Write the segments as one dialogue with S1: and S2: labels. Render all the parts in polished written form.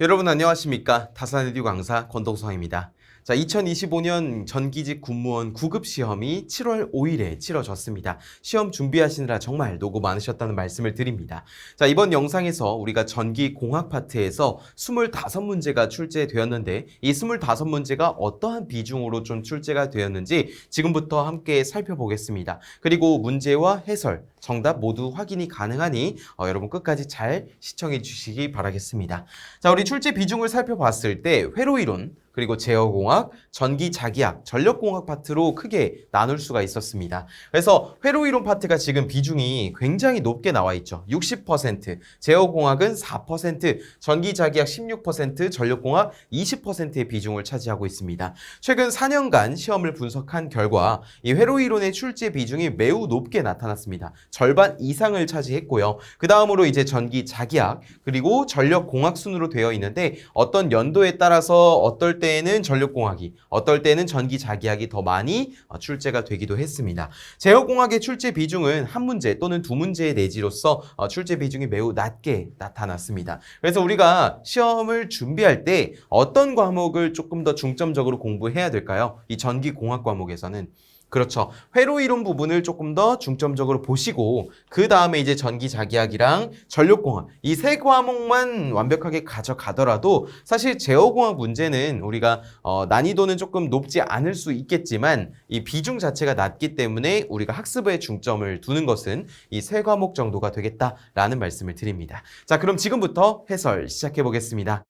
S1: 여러분 안녕하십니까? 다산에듀 강사 권동성입니다. 자, 2025년 전기직 군무원 9급 시험이 7월 5일에 치러졌습니다. 시험 준비하시느라 정말 노고 많으셨다는 말씀을 드립니다. 자, 이번 영상에서 우리가 전기공학 파트에서 25문제가 출제되었는데 이 25문제가 어떠한 비중으로 좀 출제가 되었는지 지금부터 함께 살펴보겠습니다. 그리고 문제와 해설, 정답 모두 확인이 가능하니 여러분 끝까지 잘 시청해 주시기 바라겠습니다. 자, 우리 출제 비중을 살펴봤을 때 회로이론, 그리고 제어공학, 전기자기학, 전력공학 파트로 크게 나눌 수가 있었습니다. 그래서 회로이론 파트가 지금 비중이 굉장히 높게 나와 있죠. 60%, 제어공학은 4%, 전기자기학 16%, 전력공학 20%의 비중을 차지하고 있습니다. 최근 4년간 시험을 분석한 결과 이 회로이론의 출제 비중이 매우 높게 나타났습니다. 절반 이상을 차지했고요. 그 다음으로 이제 전기자기학, 그리고 전력공학 순으로 되어 있는데 어떤 연도에 따라서 어떨 때는 전력공학이, 어떨 때는 전기자기학이 더 많이 출제가 되기도 했습니다. 제어공학의 출제 비중은 한 문제 또는 두 문제의 내지로서 출제 비중이 매우 낮게 나타났습니다. 그래서 우리가 시험을 준비할 때 어떤 과목을 조금 더 중점적으로 공부해야 될까요? 이 전기공학 과목에서는 그렇죠. 회로이론 부분을 조금 더 중점적으로 보시고 그 다음에 이제 전기자기학이랑 전력공학 이 세 과목만 완벽하게 가져가더라도 사실 제어공학 문제는 우리가 난이도는 조금 높지 않을 수 있겠지만 이 비중 자체가 낮기 때문에 우리가 학습에 중점을 두는 것은 이 세 과목 정도가 되겠다라는 말씀을 드립니다. 자, 그럼 지금부터 해설 시작해 보겠습니다.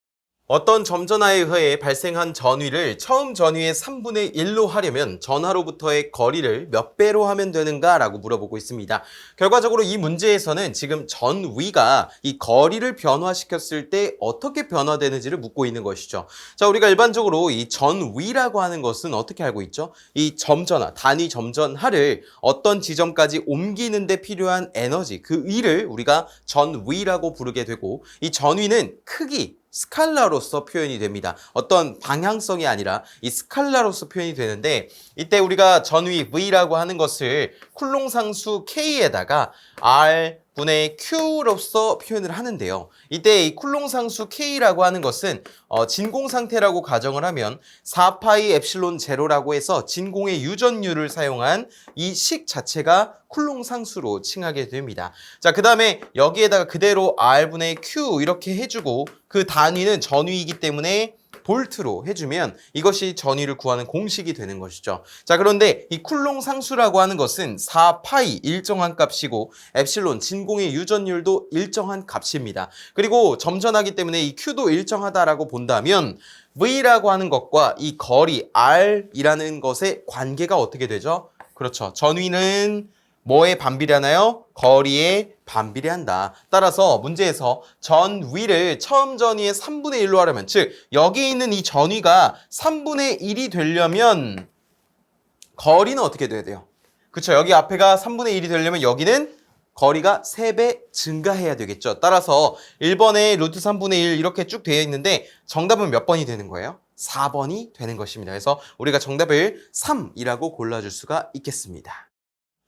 S1: 어떤 점전화에 의해 발생한 전위를 처음 전위의 3분의 1로 하려면 전하로부터의 거리를 몇 배로 하면 되는가 라고 물어보고 있습니다. 결과적으로 이 문제에서는 지금 전위가 이 거리를 변화시켰을 때 어떻게 변화되는지를 묻고 있는 것이죠. 자, 우리가 일반적으로 이 전위라고 하는 것은 어떻게 알고 있죠? 이 점전화, 단위 점전하를 어떤 지점까지 옮기는 데 필요한 에너지, 그 위를 우리가 전위라고 부르게 되고 이 전위는 크기, 스칼라로서 표현이 됩니다. 어떤 방향성이 아니라 이 스칼라로서 표현이 되는데 이때 우리가 전위 V라고 하는 것을 쿨롱 상수 K에다가 R분의 Q로서 표현을 하는데요. 이때 이 쿨롱 상수 K라고 하는 것은 진공 상태라고 가정을 하면 4파이 엡실론 제로라고 해서 진공의 유전율을 사용한 이 식 자체가 쿨롱 상수로 칭하게 됩니다. 자, 그 다음에 여기에다가 그대로 R분의 Q 이렇게 해주고 그 단위는 전위이기 때문에 볼트로 해주면 이것이 전위를 구하는 공식이 되는 것이죠. 자, 그런데 이 쿨롱 상수라고 하는 것은 4파이 일정한 값이고 엡실론 진공의 유전율도 일정한 값입니다. 그리고 점전하기 때문에 이 Q도 일정하다라고 본다면 V라고 하는 것과 이 거리 R이라는 것의 관계가 어떻게 되죠? 그렇죠. 전위는 뭐에 반비례하나요? 거리에 반비례한다. 따라서 문제에서 전위를 처음 전위의 3분의 1로 하려면, 즉 여기 있는 이 전위가 3분의 1이 되려면 거리는 어떻게 돼야 돼요? 그렇죠. 여기 앞에가 3분의 1이 되려면 여기는 거리가 3배 증가해야 되겠죠. 따라서 1번에 루트 3분의 1 이렇게 쭉 되어 있는데 정답은 몇 번이 되는 거예요? 4번이 되는 것입니다. 그래서 우리가 정답을 3이라고 골라줄 수가 있겠습니다.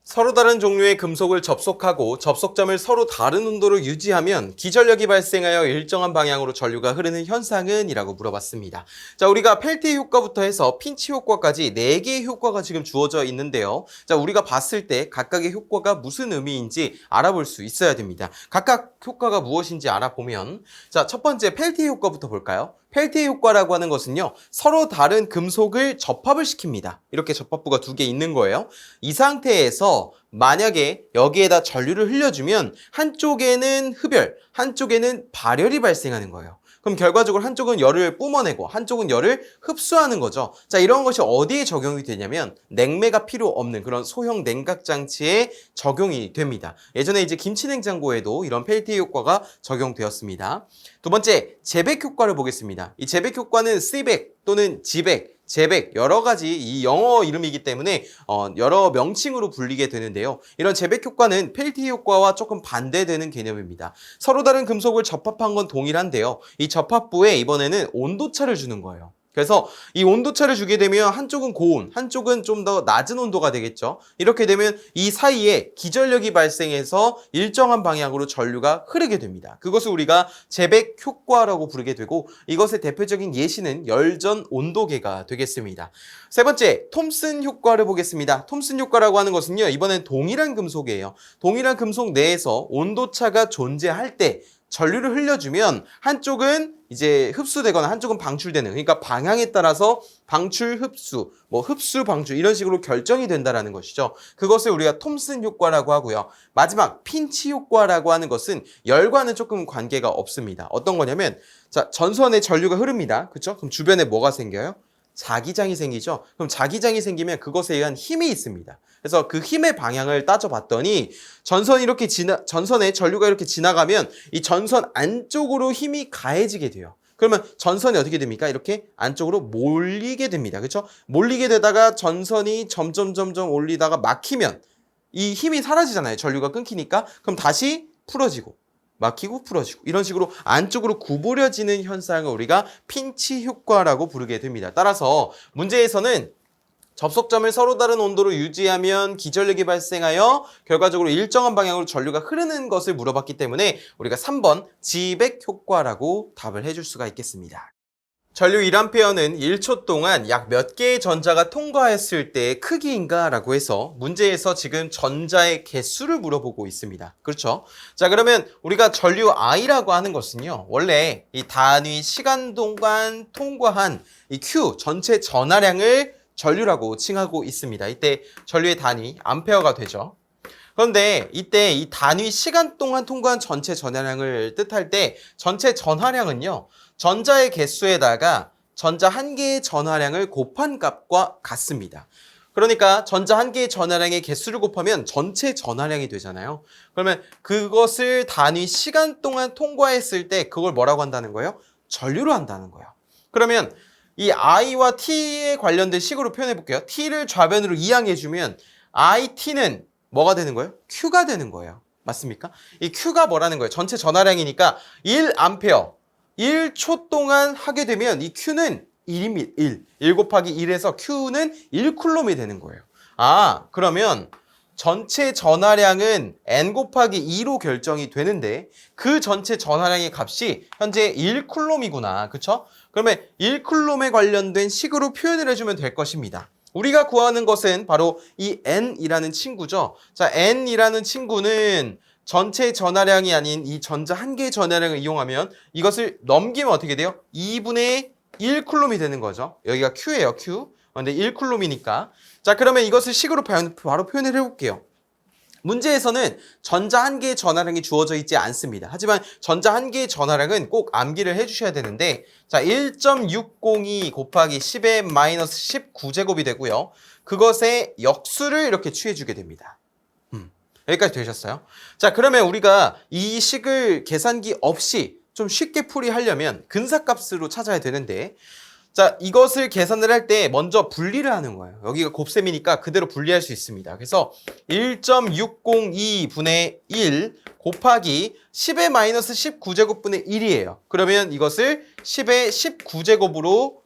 S1: 서로 다른 종류의 금속을 접속하고 접속점을 서로 다른 온도로 유지하면 기전력이 발생하여 일정한 방향으로 전류가 흐르는 현상은? 이라고 물어봤습니다. 자, 우리가 펠티의 효과부터 해서 핀치 효과까지 4개의 효과가 지금 주어져 있는데요. 자, 우리가 봤을 때 각각의 효과가 무슨 의미인지 알아볼 수 있어야 됩니다. 각각 효과가 무엇인지 알아보면, 자, 첫 번째 펠티의 효과부터 볼까요? 펠티의 효과라고 하는 것은요, 서로 다른 금속을 접합을 시킵니다. 이렇게 접합부가 2개 있는 거예요. 이 상태에서 만약에 여기에다 전류를 흘려주면 한쪽에는 흡열, 한쪽에는 발열이 발생하는 거예요. 그럼 결과적으로 한쪽은 열을 뿜어내고 한쪽은 열을 흡수하는 거죠. 자, 이런 것이 어디에 적용이 되냐면 냉매가 필요 없는 그런 소형 냉각 장치에 적용이 됩니다. 예전에 이제 김치냉장고에도 이런 펠티의 효과가 적용되었습니다. 두 번째, 재백 효과를 보겠습니다. 이 재백 효과는 C백 또는 G백, 재백 여러 가지 이 영어 이름이기 때문에 여러 명칭으로 불리게 되는데요. 이런 재백 효과는 펠티 효과와 조금 반대되는 개념입니다. 서로 다른 금속을 접합한 건 동일한데요. 이 접합부에 이번에는 온도차를 주는 거예요. 그래서 이 온도차를 주게 되면 한쪽은 고온, 한쪽은 좀 더 낮은 온도가 되겠죠. 이렇게 되면 이 사이에 기전력이 발생해서 일정한 방향으로 전류가 흐르게 됩니다. 그것을 우리가 제백 효과라고 부르게 되고 이것의 대표적인 예시는 열전 온도계가 되겠습니다. 세 번째, 톰슨 효과를 보겠습니다. 톰슨 효과라고 하는 것은요, 이번엔 동일한 금속이에요. 동일한 금속 내에서 온도차가 존재할 때 전류를 흘려주면 한쪽은 이제 흡수되거나 한쪽은 방출되는, 그러니까 방향에 따라서 방출, 흡수, 흡수, 방출 이런 식으로 결정이 된다는 것이죠. 그것을 우리가 톰슨 효과라고 하고요. 마지막 핀치 효과라고 하는 것은 열과는 조금 관계가 없습니다. 어떤 거냐면 자, 전선에 전류가 흐릅니다. 그렇죠? 그럼 주변에 뭐가 생겨요? 자기장이 생기죠. 그럼 자기장이 생기면 그것에 의한 힘이 있습니다. 그래서 그 힘의 방향을 따져봤더니 전선에 전류가 이렇게 지나가면 이 전선 안쪽으로 힘이 가해지게 돼요. 그러면 전선이 어떻게 됩니까? 이렇게 안쪽으로 몰리게 됩니다. 그렇죠? 몰리게 되다가 전선이 점점 올리다가 막히면 이 힘이 사라지잖아요. 전류가 끊기니까. 그럼 다시 풀어지고 막히고 풀어지고 이런 식으로 안쪽으로 구부려지는 현상을 우리가 핀치 효과라고 부르게 됩니다. 따라서 문제에서는 접속점을 서로 다른 온도로 유지하면 기전력이 발생하여 결과적으로 일정한 방향으로 전류가 흐르는 것을 물어봤기 때문에 우리가 3번 지백 효과라고 답을 해줄 수가 있겠습니다. 전류 1A는 1초 동안 약 몇 개의 전자가 통과했을 때의 크기인가 라고 해서 문제에서 지금 전자의 개수를 물어보고 있습니다. 그렇죠? 자, 그러면 우리가 전류 I라고 하는 것은요, 원래 이 단위 시간 동안 통과한 이 Q 전체 전하량을 전류라고 칭하고 있습니다. 이때 전류의 단위 암페어가 되죠. 그런데 이때 이 단위 시간 동안 통과한 전체 전하량을 뜻할 때 전체 전하량은요, 전자의 개수에다가 전자 한 개의 전하량을 곱한 값과 같습니다. 그러니까 전자 한 개의 전하량의 개수를 곱하면 전체 전하량이 되잖아요. 그러면 그것을 단위 시간 동안 통과했을 때 그걸 뭐라고 한다는 거예요? 전류로 한다는 거예요. 그러면 이 I와 T에 관련된 식으로 표현해 볼게요. T를 좌변으로 이항해주면 IT는 뭐가 되는 거예요? Q가 되는 거예요. 맞습니까? 이 Q가 뭐라는 거예요? 전체 전하량이니까 1A 1초 동안 하게 되면 이 Q는 1입니다. 1 곱하기 1에서 Q는 1쿨롬이 되는 거예요. 아, 그러면 전체 전하량은 N 곱하기 2로 결정이 되는데 그 전체 전하량의 값이 현재 1쿨롬이구나. 그쵸? 그러면 1쿨롬에 관련된 식으로 표현을 해주면 될 것입니다. 우리가 구하는 것은 바로 이 N이라는 친구죠. 자, N이라는 친구는 전체 전하량이 아닌 이 전자 한 개의 전하량을 이용하면 이것을 넘기면 어떻게 돼요? 2분의 1쿨롬이 되는 거죠. 여기가 Q예요, Q. 근데 1쿨롬이니까. 자, 그러면 이것을 식으로 바로 표현을 해볼게요. 문제에서는 전자 한 개의 전하량이 주어져 있지 않습니다. 하지만 전자 한 개의 전하량은 꼭 암기를 해주셔야 되는데, 자, 1.602 곱하기 10의 마이너스 19제곱이 되고요. 그것의 역수를 이렇게 취해주게 됩니다. 여기까지 되셨어요? 자, 그러면 우리가 이 식을 계산기 없이 좀 쉽게 풀이하려면 근사값으로 찾아야 되는데, 자, 이것을 계산을 할 때 먼저 분리를 하는 거예요. 여기가 곱셈이니까 그대로 분리할 수 있습니다. 그래서 1.602분의 1 곱하기 10의 마이너스 19제곱분의 1이에요. 그러면 이것을 10의 19제곱으로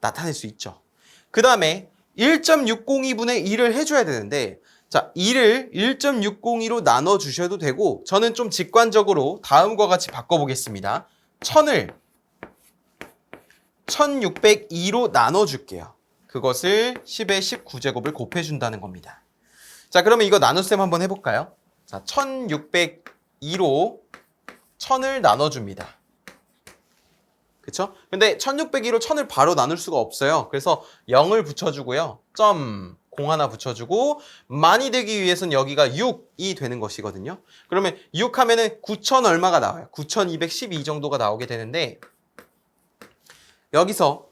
S1: 나타낼 수 있죠. 그 다음에 1.602분의 1을 해줘야 되는데, 자, 2를 1.602로 나눠주셔도 되고, 저는 좀 직관적으로 다음과 같이 바꿔보겠습니다. 1000을 1602로 나눠줄게요. 그것을 10의 19제곱을 곱해준다는 겁니다. 자, 그러면 이거 나눗셈 한번 해볼까요? 자, 1602로 1000을 나눠줍니다. 그쵸? 근데 1602로 1000을 바로 나눌 수가 없어요. 그래서 0을 붙여주고요. 점 0 하나 붙여주고 만이 되기 위해서는 여기가 6이 되는 것이거든요. 그러면 6 하면은 9000 얼마가 나와요? 9212 정도가 나오게 되는데, 여기서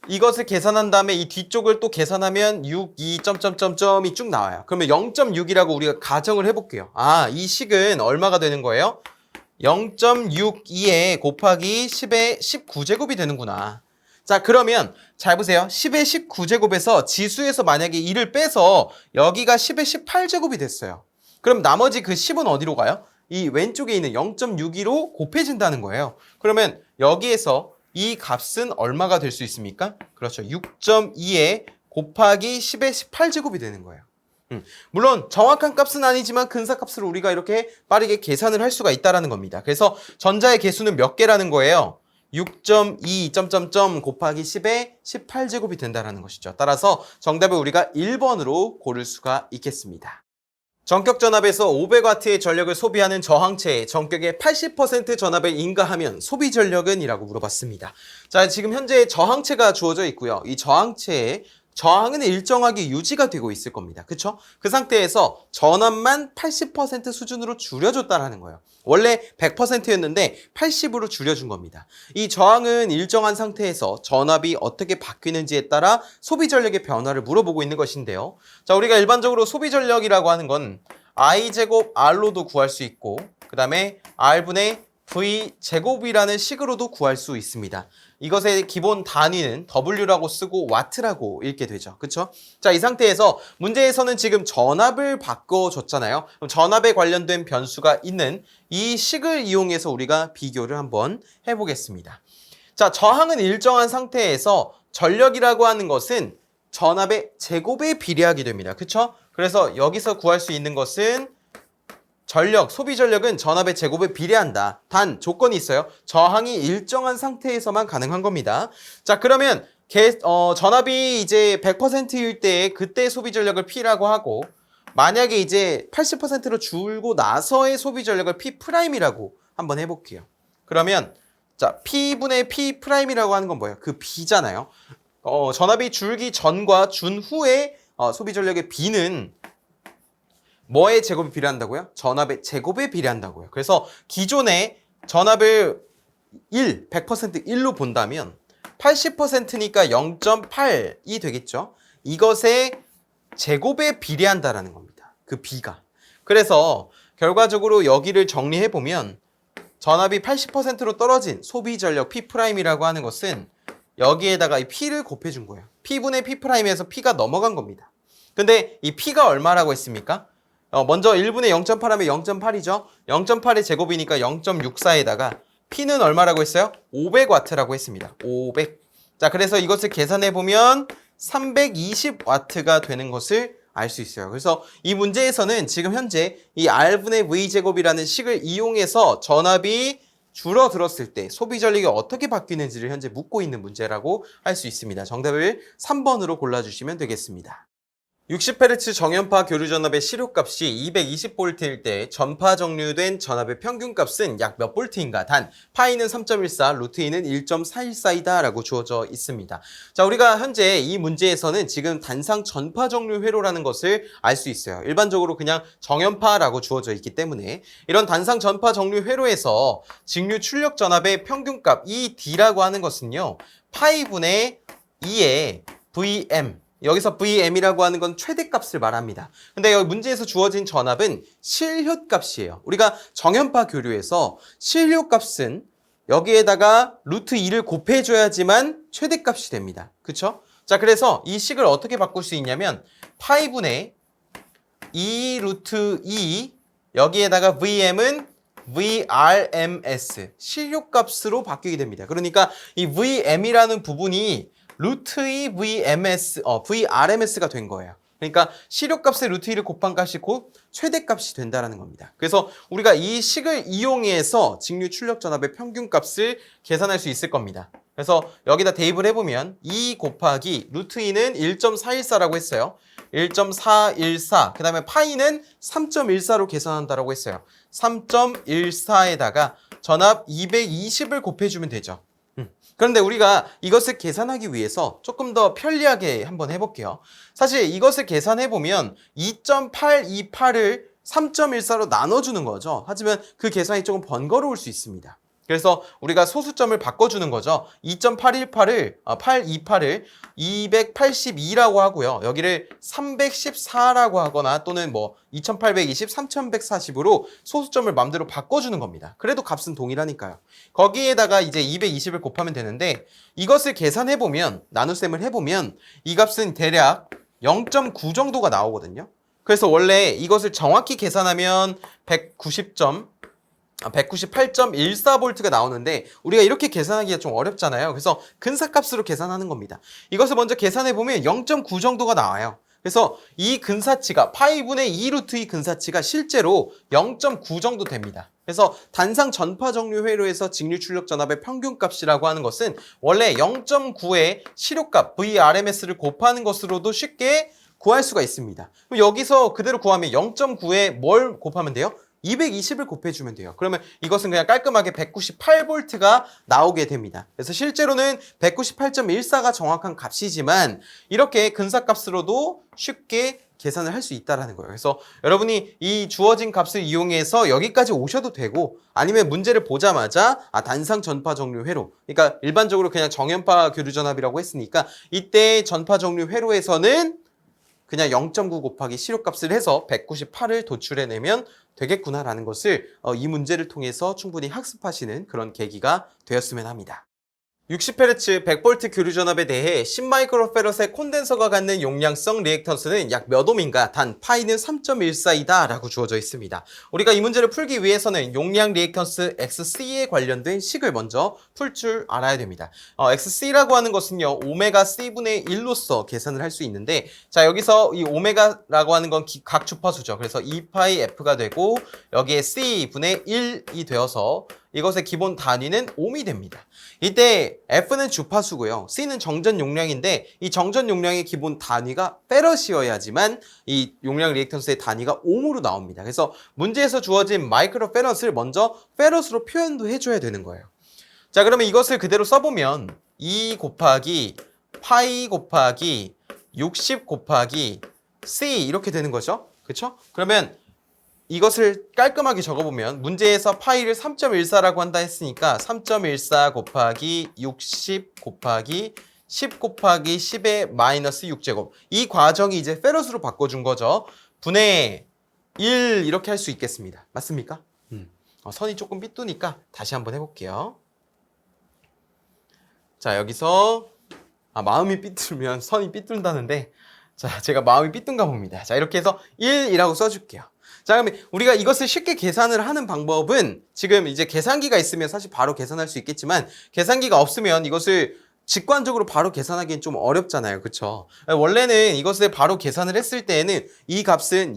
S1: 이것을 계산한 다음에 이 뒤쪽을 또 계산하면 6, 2, 점점점점이 쭉 나와요. 그러면 0.6이라고 우리가 가정을 해볼게요. 아, 이 식은 얼마가 되는 거예요? 0.62에 곱하기 10의 19제곱이 되는구나. 자, 그러면 잘 보세요. 10의 19제곱에서 지수에서 만약에 2를 빼서 여기가 10의 18제곱이 됐어요. 그럼 나머지 그 10은 어디로 가요? 이 왼쪽에 있는 0.62로 곱해진다는 거예요. 그러면 여기에서 이 값은 얼마가 될 수 있습니까? 그렇죠. 6.2에 곱하기 10의 18제곱이 되는 거예요. 물론 정확한 값은 아니지만 근사값을 우리가 이렇게 빠르게 계산을 할 수가 있다는 겁니다. 그래서 전자의 개수는 몇 개라는 거예요? 6.2 점점점 곱하기 10의 18제곱이 된다는 것이죠. 따라서 정답을 우리가 1번으로 고를 수가 있겠습니다. 전격 전압에서 500W의 전력을 소비하는 저항체에 전격의 80% 전압을 인가하면 소비 전력은? 이라고 물어봤습니다. 자, 지금 현재 저항체가 주어져 있고요. 이 저항체에 저항은 일정하게 유지가 되고 있을 겁니다. 그쵸? 그 상태에서 전압만 80% 수준으로 줄여줬다는 거예요. 원래 100%였는데 80으로 줄여준 겁니다. 이 저항은 일정한 상태에서 전압이 어떻게 바뀌는지에 따라 소비 전력의 변화를 물어보고 있는 것인데요. 자, 우리가 일반적으로 소비 전력이라고 하는 건 I제곱 R로도 구할 수 있고 그 다음에 R분의 V제곱이라는 식으로도 구할 수 있습니다. 이것의 기본 단위는 W라고 쓰고 와트라고 읽게 되죠. 그쵸? 자, 이 상태에서 문제에서는 지금 전압을 바꿔줬잖아요. 그럼 전압에 관련된 변수가 있는 이 식을 이용해서 우리가 비교를 한번 해보겠습니다. 자, 저항은 일정한 상태에서 전력이라고 하는 것은 전압의 제곱에 비례하게 됩니다. 그쵸? 그래서 여기서 구할 수 있는 것은 전력, 소비 전력은 전압의 제곱에 비례한다. 단 조건이 있어요. 저항이 일정한 상태에서만 가능한 겁니다. 자, 그러면 전압이 이제 100%일 때 그때 소비 전력을 P라고 하고 만약에 이제 80%로 줄고 나서의 소비 전력을 P'이라고 한번 해볼게요. 그러면 자, P분의 P'이라고 하는 건 뭐예요? 그 B잖아요. 전압이 줄기 전과 준 후에 소비 전력의 B는 뭐의 제곱에 비례한다고요? 전압의 제곱에 비례한다고요. 그래서 기존에 전압을 100% 1로 본다면 80%니까 0.8이 되겠죠. 이것의 제곱에 비례한다라는 겁니다. 그 B가. 그래서 결과적으로 여기를 정리해보면 전압이 80%로 떨어진 소비 전력 P'이라고 하는 것은 여기에다가 이 P를 곱해준 거예요. P분의 P'에서 P가 넘어간 겁니다. 근데 이 P가 얼마라고 했습니까? 먼저 1분의 0.8 하면 0.8이죠. 0.8의 제곱이니까 0.64에다가 P는 얼마라고 했어요? 500W라고 했습니다. 500. 자, 그래서 이것을 계산해보면 320W가 되는 것을 알 수 있어요. 그래서 이 문제에서는 지금 현재 이 R분의 V제곱이라는 식을 이용해서 전압이 줄어들었을 때 소비 전력이 어떻게 바뀌는지를 현재 묻고 있는 문제라고 할 수 있습니다. 정답을 3번으로 골라주시면 되겠습니다. 60Hz 정연파 교류 전압의 실효값이 220V일 때 전파 정류된 전압의 평균값은 약 몇 볼트인가? 단 파이는 3.14, 루트 2는 1.414이다 라고 주어져 있습니다. 자, 우리가 현재 이 문제에서는 지금 단상 전파 정류 회로라는 것을 알 수 있어요. 일반적으로 그냥 정연파라고 주어져 있기 때문에 이런 단상 전파 정류 회로에서 직류 출력 전압의 평균값 이 D라고 하는 것은요, 파이분의 2의 VM, 여기서 VM이라고 하는 건 최대값을 말합니다. 근데 여기 문제에서 주어진 전압은 실효값이에요. 우리가 정연파 교류에서 실효값은 여기에다가 루트 2를 곱해줘야지만 최대값이 됩니다. 그쵸? 자, 그래서 이 식을 어떻게 바꿀 수 있냐면 파이분의 2 루트 2 여기에다가 VM은 VRMS 실효값으로 바뀌게 됩니다. 그러니까 이 VM이라는 부분이 루트 2 VRMS가 된 거예요. 그러니까 실효값의 루트 2를 곱한 값이 곧 최대값이 된다는 겁니다. 그래서 우리가 이 식을 이용해서 직류 출력 전압의 평균값을 계산할 수 있을 겁니다. 그래서 여기다 대입을 해보면 2 곱하기 루트 2는 1.414라고 했어요. 1.414, 그 다음에 파이는 3.14로 계산한다라고 했어요. 3.14에다가 전압 220을 곱해주면 되죠. 그런데 우리가 이것을 계산하기 위해서 조금 더 편리하게 한번 해볼게요. 사실 이것을 계산해보면 2.828을 3.14로 나눠주는 거죠. 하지만 그 계산이 조금 번거로울 수 있습니다. 그래서 우리가 소수점을 바꿔주는 거죠. 828을 282라고 하고요. 여기를 314라고 하거나 또는 뭐 2820, 3140으로 소수점을 마음대로 바꿔주는 겁니다. 그래도 값은 동일하니까요. 거기에다가 이제 220을 곱하면 되는데 이것을 계산해보면, 나눗셈을 해보면 이 값은 대략 0.9 정도가 나오거든요. 그래서 원래 이것을 정확히 계산하면 190점 198.14V가 나오는데 우리가 이렇게 계산하기가 좀 어렵잖아요. 그래서 근사값으로 계산하는 겁니다. 이것을 먼저 계산해 보면 0.9 정도가 나와요. 그래서 이 근사치가 파이분의 2 루트 2 근사치가 실제로 0.9 정도 됩니다. 그래서 단상 전파 정류 회로에서 직류 출력 전압의 평균값이라고 하는 것은 원래 0.9의 시료값 VRMS를 곱하는 것으로도 쉽게 구할 수가 있습니다. 그럼 여기서 그대로 구하면 0.9에 뭘 곱하면 돼요? 220을 곱해주면 돼요. 그러면 이것은 그냥 깔끔하게 198V가 나오게 됩니다. 그래서 실제로는 198.14가 정확한 값이지만 이렇게 근사값으로도 쉽게 계산을 할 수 있다는 거예요. 그래서 여러분이 이 주어진 값을 이용해서 여기까지 오셔도 되고 아니면 문제를 보자마자 단상 전파 정류 회로, 그러니까 일반적으로 그냥 정연파 교류 전압이라고 했으니까 이때 전파 정류 회로에서는 그냥 0.9 곱하기 시료값을 해서 198을 도출해내면 되겠구나라는 것을 이 문제를 통해서 충분히 학습하시는 그런 계기가 되었으면 합니다. 60Hz 100V 교류 전압에 대해 10마이크로페럿의 콘덴서가 갖는 용량성 리액턴스는 약 몇 옴인가? 단 파이는 3.14이다 라고 주어져 있습니다. 우리가 이 문제를 풀기 위해서는 용량 리액턴스 XC에 관련된 식을 먼저 풀 줄 알아야 됩니다. XC라고 하는 것은요, 오메가 C분의 1로서 계산을 할 수 있는데, 자, 여기서 이 오메가라고 하는 건 각 주파수죠. 그래서 2파이 F가 되고 여기에 C분의 1이 되어서 이것의 기본 단위는 옴이 됩니다. 이때 F는 주파수고요. C는 정전 용량인데 이 정전 용량의 기본 단위가 페럿이어야지만 이 용량 리액턴스의 단위가 옴으로 나옵니다. 그래서 문제에서 주어진 마이크로 페럿을 먼저 페럿으로 표현도 해줘야 되는 거예요. 자, 그러면 이것을 그대로 써보면 2 곱하기 파이 곱하기 60 곱하기 C 이렇게 되는 거죠. 그렇죠? 그러면 이것을 깔끔하게 적어보면 문제에서 파이를 3.14라고 한다 했으니까 3.14 곱하기 60 곱하기 10 곱하기 10의 마이너스 6제곱, 이 과정이 이제 페럿으로 바꿔준 거죠. 분의 1 이렇게 할 수 있겠습니다. 맞습니까? 선이 조금 삐뚤니까 다시 한번 해볼게요. 자, 여기서 마음이 삐뚤면 선이 삐뚤다는데, 자, 제가 마음이 삐뚤가 봅니다. 자, 이렇게 해서 1이라고 써줄게요. 자, 그러면 우리가 이것을 쉽게 계산을 하는 방법은, 지금 이제 계산기가 있으면 사실 바로 계산할 수 있겠지만 계산기가 없으면 이것을 직관적으로 바로 계산하기엔 좀 어렵잖아요. 그쵸? 원래는 이것을 바로 계산을 했을 때에는 이 값은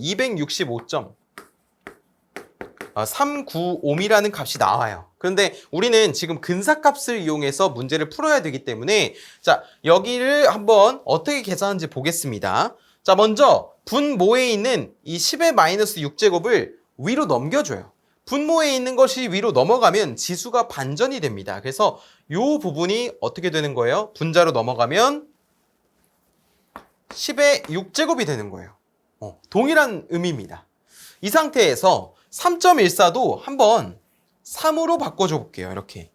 S1: 265.395옴이라는 값이 나와요. 그런데 우리는 지금 근사값을 이용해서 문제를 풀어야 되기 때문에, 자, 여기를 한번 어떻게 계산하는지 보겠습니다. 자, 먼저 분모에 있는 이 10의 마이너스 6제곱을 위로 넘겨줘요. 분모에 있는 것이 위로 넘어가면 지수가 반전이 됩니다. 그래서 이 부분이 어떻게 되는 거예요? 분자로 넘어가면 10의 6제곱이 되는 거예요. 동일한 의미입니다. 이 상태에서 3.14도 한번 3으로 바꿔줘 볼게요. 이렇게.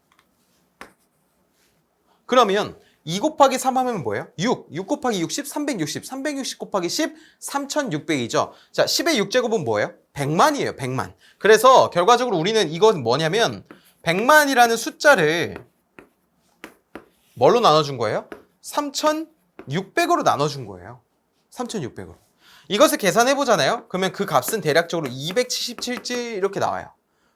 S1: 그러면 2 곱하기 3 하면 뭐예요? 6. 6 곱하기 60, 360. 360 곱하기 10, 3600이죠. 자, 10의 6제곱은 뭐예요? 100만이에요. 100만. 그래서 결과적으로 우리는 이건 뭐냐면 100만이라는 숫자를 뭘로 나눠준 거예요? 3600으로 나눠준 거예요. 3600으로. 이것을 계산해 보잖아요. 그러면 그 값은 대략적으로 277지 이렇게 나와요.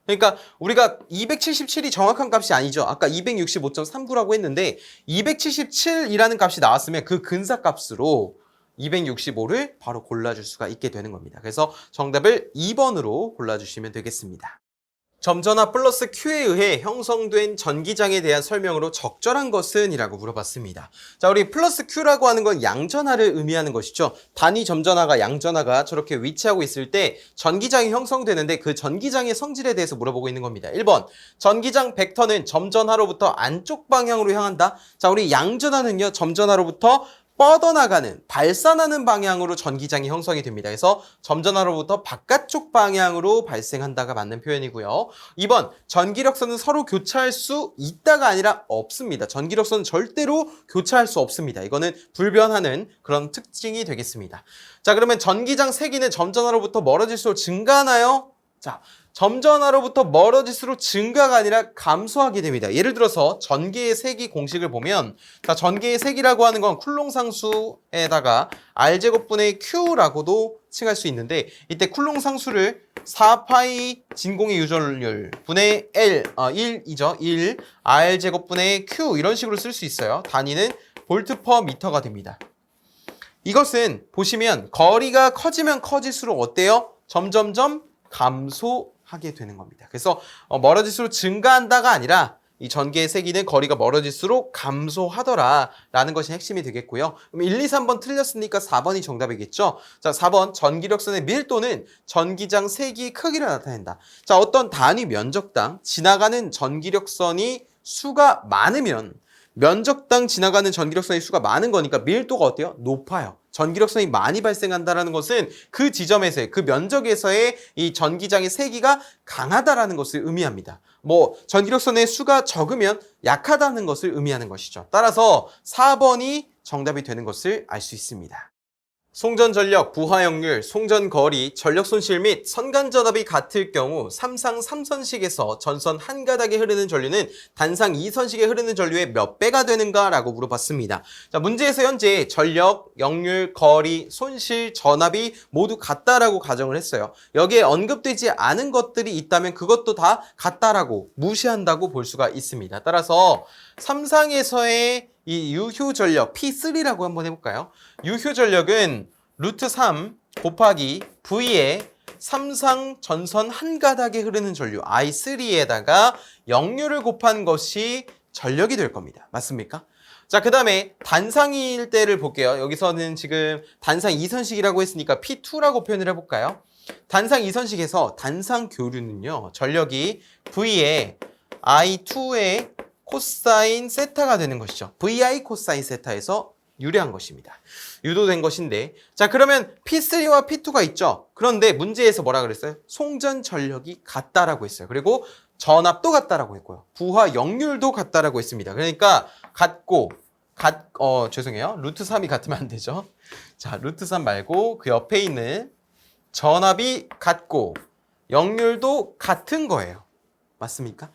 S1: 그러니까 우리가 277이 정확한 값이 아니죠. 아까 265.39라고 했는데 277이라는 값이 나왔으면 그 근사값으로 265를 바로 골라줄 수가 있게 되는 겁니다. 그래서 정답을 2번으로 골라주시면 되겠습니다. 점전화 플러스 Q에 의해 형성된 전기장에 대한 설명으로 적절한 것은? 이라고 물어봤습니다. 자, 우리 플러스 Q라고 하는 건 양전하를 의미하는 것이죠. 단위 점전하가 양전하가 저렇게 위치하고 있을 때 전기장이 형성되는데 그 전기장의 성질에 대해서 물어보고 있는 겁니다. 1번, 전기장 벡터는 점전하로부터 안쪽 방향으로 향한다. 자, 우리 양전하는요, 점전하로부터 뻗어나가는, 발산하는 방향으로 전기장이 형성이 됩니다. 그래서 점전하로부터 바깥쪽 방향으로 발생한다가 맞는 표현이고요. 2번, 전기력선은 서로 교차할 수 있다가 아니라 없습니다. 전기력선은 절대로 교차할 수 없습니다. 이거는 불변하는 그런 특징이 되겠습니다. 자, 그러면 전기장 세기는 점전하로부터 멀어질수록 증가하나요? 자, 점전하로부터 멀어질수록 증가가 아니라 감소하게 됩니다. 예를 들어서 전기의 세기 공식을 보면, 자, 전기의 세기라고 하는 건 쿨롱 상수에다가 R제곱분의 Q라고도 칭할 수 있는데 이때 쿨롱 상수를 4파이 진공의 유전율 분의 L, 1이죠. 1, R제곱 분의 Q 이런 식으로 쓸 수 있어요. 단위는 볼트 퍼 미터가 됩니다. 이것은 보시면 거리가 커지면 커질수록 어때요? 점점점 감소하게 되는 겁니다. 그래서 멀어질수록 증가한다가 아니라 이 전기의 세기는 거리가 멀어질수록 감소하더라라는 것이 핵심이 되겠고요. 그럼 1, 2, 3번 틀렸으니까 4번이 정답이겠죠. 자, 4번 전기력선의 밀도는 전기장 세기의 크기를 나타낸다. 자, 어떤 단위 면적당 지나가는 전기력선이 수가 많으면 면적당 지나가는 전기력선의 수가 많은 거니까 밀도가 어때요? 높아요. 전기력선이 많이 발생한다는 것은 그 지점에서의 그 면적에서의 이 전기장의 세기가 강하다라는 것을 의미합니다. 전기력선의 수가 적으면 약하다는 것을 의미하는 것이죠. 따라서 4번이 정답이 되는 것을 알 수 있습니다. 송전전력, 부하역률, 송전거리, 전력손실 및 선간전압이 같을 경우 삼상 3선식에서 전선 한 가닥에 흐르는 전류는 단상 2선식에 흐르는 전류의 몇 배가 되는가? 라고 물어봤습니다. 자, 문제에서 현재 전력, 역률, 거리, 손실, 전압이 모두 같다라고 가정을 했어요. 여기에 언급되지 않은 것들이 있다면 그것도 다 같다라고 무시한다고 볼 수가 있습니다. 따라서 삼상에서의 이 유효전력 P3라고 한번 해볼까요? 유효전력은 루트 3 곱하기 V의 삼상 전선 한 가닥에 흐르는 전류 I3에다가 역률을 곱한 것이 전력이 될 겁니다. 맞습니까? 자, 그 다음에 단상일 때를 볼게요. 여기서는 지금 단상 2선식이라고 했으니까 P2라고 표현을 해볼까요? 단상 2선식에서 단상 교류는요. 전력이 V의 I2의 코사인 세타가 되는 것이죠. VI 코사인 세타에서 유래한 것입니다. 유도된 것인데, 자, 그러면 P3와 P2가 있죠. 그런데 문제에서 뭐라 그랬어요? 송전 전력이 같다라고 했어요. 그리고 전압도 같다라고 했고요. 부하 역률도 같다라고 했습니다. 그러니까 죄송해요. 루트 3이 같으면 안 되죠. 자, 루트 3 말고 그 옆에 있는 전압이 같고 역률도 같은 거예요. 맞습니까?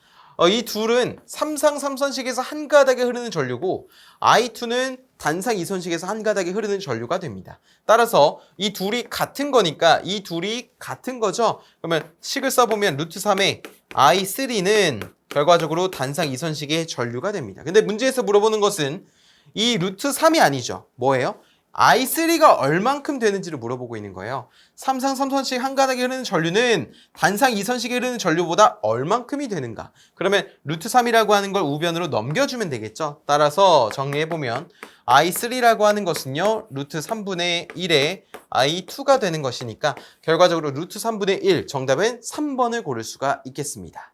S1: 이 둘은 삼상 3선식에서 한 가닥에 흐르는 전류고 I2는 단상 2선식에서 한 가닥에 흐르는 전류가 됩니다. 따라서 이 둘이 같은 거니까 이 둘이 같은 거죠. 그러면 식을 써보면 루트 3의 I3는 결과적으로 단상 2선식의 전류가 됩니다. 근데 문제에서 물어보는 것은 이 루트 3이 아니죠. 뭐예요? I3가 얼만큼 되는지를 물어보고 있는 거예요. 삼상 3선식 한 가닥에 흐르는 전류는 단상 2선식에 흐르는 전류보다 얼만큼이 되는가? 그러면 루트 3이라고 하는 걸 우변으로 넘겨주면 되겠죠. 따라서 정리해보면 I3라고 하는 것은요. 루트 3분의 1의 I2가 되는 것이니까 결과적으로 루트 3분의 1 정답은 3번을 고를 수가 있겠습니다.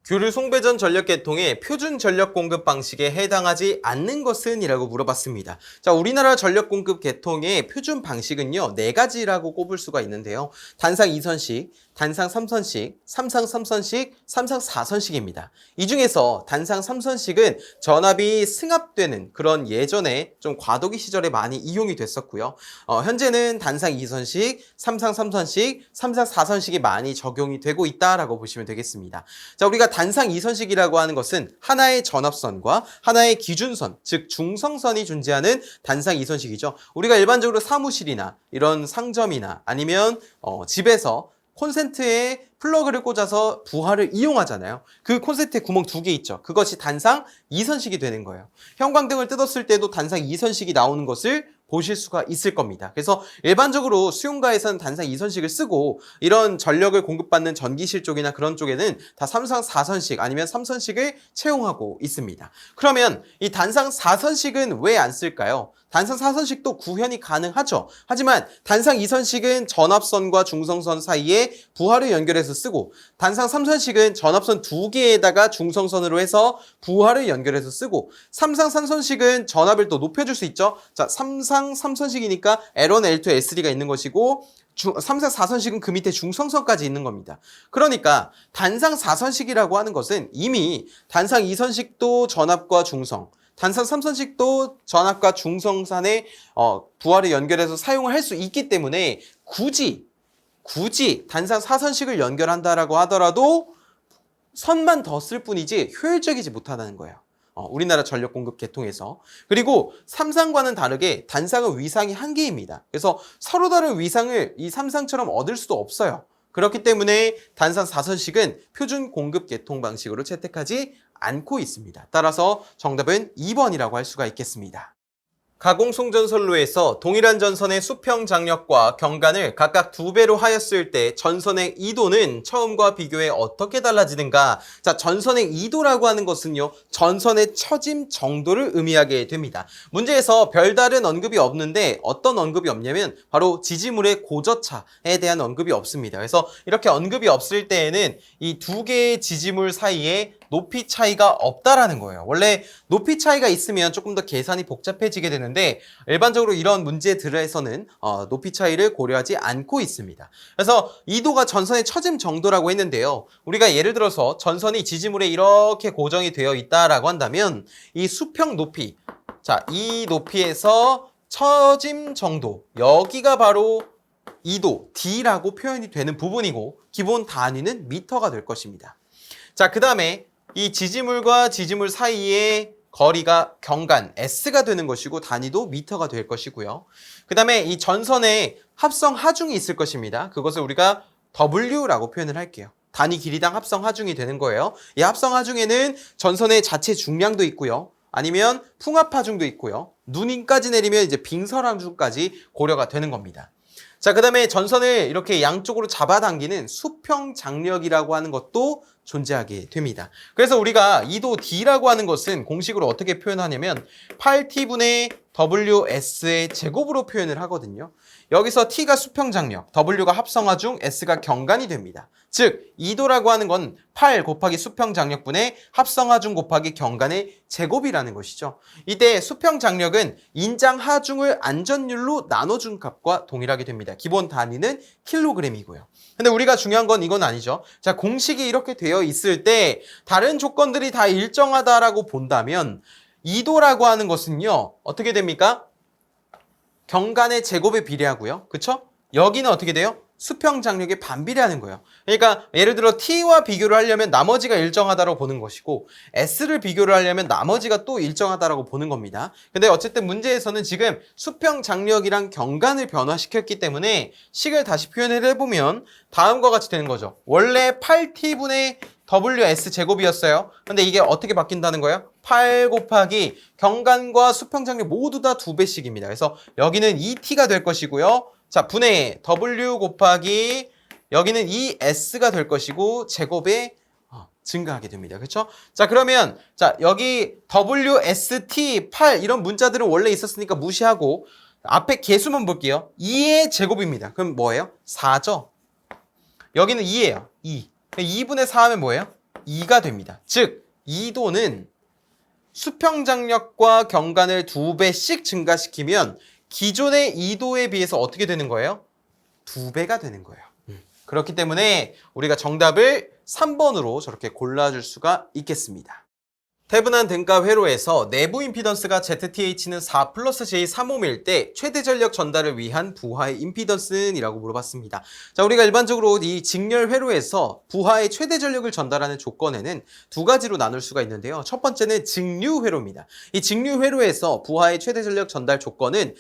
S1: 교류 송배전 전력 계통의 표준 전력 공급 방식에 해당하지 않는 것은? 이라고 물어봤습니다. 자, 우리나라 전력 공급 계통의 표준 방식은요, 4가지라고 꼽을 수가 있는데요. 단상 2선식, 단상 3선식, 삼상 3선식, 삼상 4선식입니다. 이 중에서 단상 3선식은 전압이 승합되는 그런 예전에 좀 과도기 시절에 많이 이용이 됐었고요. 현재는 단상 2선식, 삼상 3선식, 삼상 4선식이 많이 적용이 되고 있다라고 보시면 되겠습니다. 자, 우리가 단상 2선식이라고 하는 것은 하나의 전압선과 하나의 기준선, 즉 중성선이 존재하는 단상 2선식이죠. 우리가 일반적으로 사무실이나 이런 상점이나 아니면 집에서 콘센트에 플러그를 꽂아서 부하를 이용하잖아요. 그 콘센트에 구멍 2개 있죠. 그것이 단상 2선식이 되는 거예요. 형광등을 뜯었을 때도 단상 2선식이 나오는 것을 보실 수가 있을 겁니다. 그래서 일반적으로 수용가에서는 단상 2선식을 쓰고 이런 전력을 공급받는 전기실 쪽이나 그런 쪽에는 다 삼상 4선식 아니면 3선식을 채용하고 있습니다. 그러면 이 단상 4선식은 왜 안 쓸까요? 단상 4선식도 구현이 가능하죠. 하지만 단상 2선식은 전압선과 중성선 사이에 부하를 연결해서 쓰고 단상 3선식은 전압선 2개에다가 중성선으로 해서 부하를 연결해서 쓰고 삼상 3선식은 전압을 또 높여줄 수 있죠. 자, 삼상 3선식이니까 L1, L2, S3가 있는 것이고 삼상 4선식은 그 밑에 중성선까지 있는 겁니다. 그러니까 단상 4선식이라고 하는 것은 이미 단상 2선식도 전압과 중성, 단상 3선식도 전압과 중성선의 부하를 연결해서 사용을 할 수 있기 때문에 굳이 단상 4선식을 연결한다라고 하더라도 선만 더 쓸 뿐이지 효율적이지 못하다는 거예요. 우리나라 전력 공급 계통에서. 그리고 삼상과는 다르게 단상은 위상이 한 개입니다. 그래서 서로 다른 위상을 이 삼상처럼 얻을 수도 없어요. 그렇기 때문에 단상 4선식은 표준 공급 계통 방식으로 채택하지 않고 있습니다. 따라서 정답은 2번이라고 할 수가 있겠습니다. 가공송전선로에서 동일한 전선의 수평 장력과 경간을 각각 2배로 하였을 때 전선의 이도는 처음과 비교해 어떻게 달라지는가? 자, 전선의 이도라고 하는 것은요, 전선의 처짐 정도를 의미하게 됩니다. 문제에서 별다른 언급이 없는데 어떤 언급이 없냐면 바로 지지물의 고저차에 대한 언급이 없습니다. 그래서 이렇게 언급이 없을 때에는 이 두 개의 지지물 사이에 높이 차이가 없다라는 거예요. 원래 높이 차이가 있으면 조금 더 계산이 복잡해지게 되는데 일반적으로 이런 문제들에서는 높이 차이를 고려하지 않고 있습니다. 그래서 이도가 전선의 처짐 정도라고 했는데요. 우리가 예를 들어서 전선이 지지물에 이렇게 고정이 되어 있다라고 한다면 이 수평 높이, 자, 이 높이에서 처짐 정도, 여기가 바로 이도, D라고 표현이 되는 부분이고 기본 단위는 미터가 될 것입니다. 자, 그 다음에 이 지지물과 지지물 사이의 거리가 경간 S가 되는 것이고 단위도 미터가 될 것이고요. 그 다음에 이 전선에 합성 하중이 있을 것입니다. 그것을 우리가 W라고 표현을 할게요. 단위 길이당 합성 하중이 되는 거예요. 이 합성 하중에는 전선의 자체 중량도 있고요. 아니면 풍합 하중도 있고요. 누님까지 내리면 이제 빙설 하중까지 고려가 되는 겁니다. 자, 그 다음에 전선을 이렇게 양쪽으로 잡아당기는 수평 장력이라고 하는 것도 존재하게 됩니다. 그래서 우리가 이도 D라고 하는 것은 공식으로 어떻게 표현하냐면 8T분의 WS의 제곱으로 표현을 하거든요. 여기서 T가 수평 장력, W가 합성하중, S가 경간이 됩니다. 즉, 이도라고 하는 건 8 곱하기 수평 장력분의 합성하중 곱하기 경간의 제곱이라는 것이죠. 이때 수평 장력은 인장 하중을 안전율로 나눠준 값과 동일하게 됩니다. 기본 단위는 킬로그램이고요. 근데 우리가 중요한 건 이건 아니죠. 자, 공식이 이렇게 되어 있을 때 다른 조건들이 다 일정하다라고 본다면 이도라고 하는 것은요, 어떻게 됩니까? 경간의 제곱에 비례하고요. 그쵸? 여기는 어떻게 돼요? 수평 장력에 반비례하는 거예요. 그러니까 예를 들어 T와 비교를 하려면 나머지가 일정하다고 보는 것이고 S를 비교를 하려면 나머지가 또 일정하다고 보는 겁니다. 근데 어쨌든 문제에서는 지금 수평 장력이랑 경간을 변화시켰기 때문에 식을 다시 표현을 해보면 다음과 같이 되는 거죠. 원래 8T분의 WS 제곱이었어요. 근데 이게 어떻게 바뀐다는 거예요? 8 곱하기 경간과 수평 장력 모두 다 2배씩입니다. 그래서 여기는 2T가 될 것이고요. 자, 분의 W 곱하기 여기는 2S가 될 것이고 제곱에 증가하게 됩니다. 그렇죠? 자, 그러면 자, 여기 WST 8 이런 문자들은 원래 있었으니까 무시하고 앞에 개수만 볼게요. 2의 제곱입니다. 그럼 뭐예요? 4죠. 여기는 2예요. 2. 2분의 4 하면 뭐예요? 2가 됩니다. 즉, 이도는 수평 장력과 경간을 2배씩 증가시키면 기존의 이도에 비해서 어떻게 되는 거예요? 2배가 되는 거예요. 그렇기 때문에 우리가 정답을 3번으로 저렇게 골라줄 수가 있겠습니다. 태분한 등가 회로에서 내부 임피던스가 ZTH는 4 플러스 J 3옴일 때 최대 전력 전달을 위한 부하의 임피던스는? 이라고 물어봤습니다. 자, 우리가 일반적으로 이 직렬 회로에서 부하의 최대 전력을 전달하는 조건에는 두 가지로 나눌 수가 있는데요. 첫 번째는 직류 회로입니다. 이 직류 회로에서 부하의 최대 전력 전달 조건은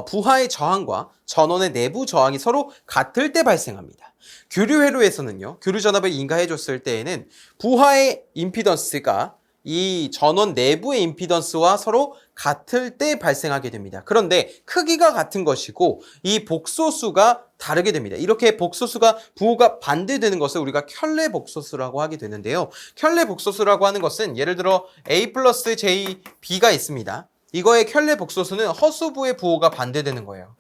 S1: 부하의 저항과 전원의 내부 저항이 서로 같을 때 발생합니다. 교류 회로에서는요, 교류 전압을 인가해 줬을 때에는 부하의 임피던스가 이 전원 내부의 임피던스와 서로 같을 때 발생하게 됩니다. 그런데 크기가 같은 것이고 이 복소수가 다르게 됩니다. 이렇게 복소수가 부호가 반대되는 것을 우리가 켤레 복소수라고 하게 되는데요. 켤레 복소수라고 하는 것은 예를 들어 A 플러스 J, B가 있습니다. 이거의 켤레 복소수는 허수부의 부호가 반대되는 거예요.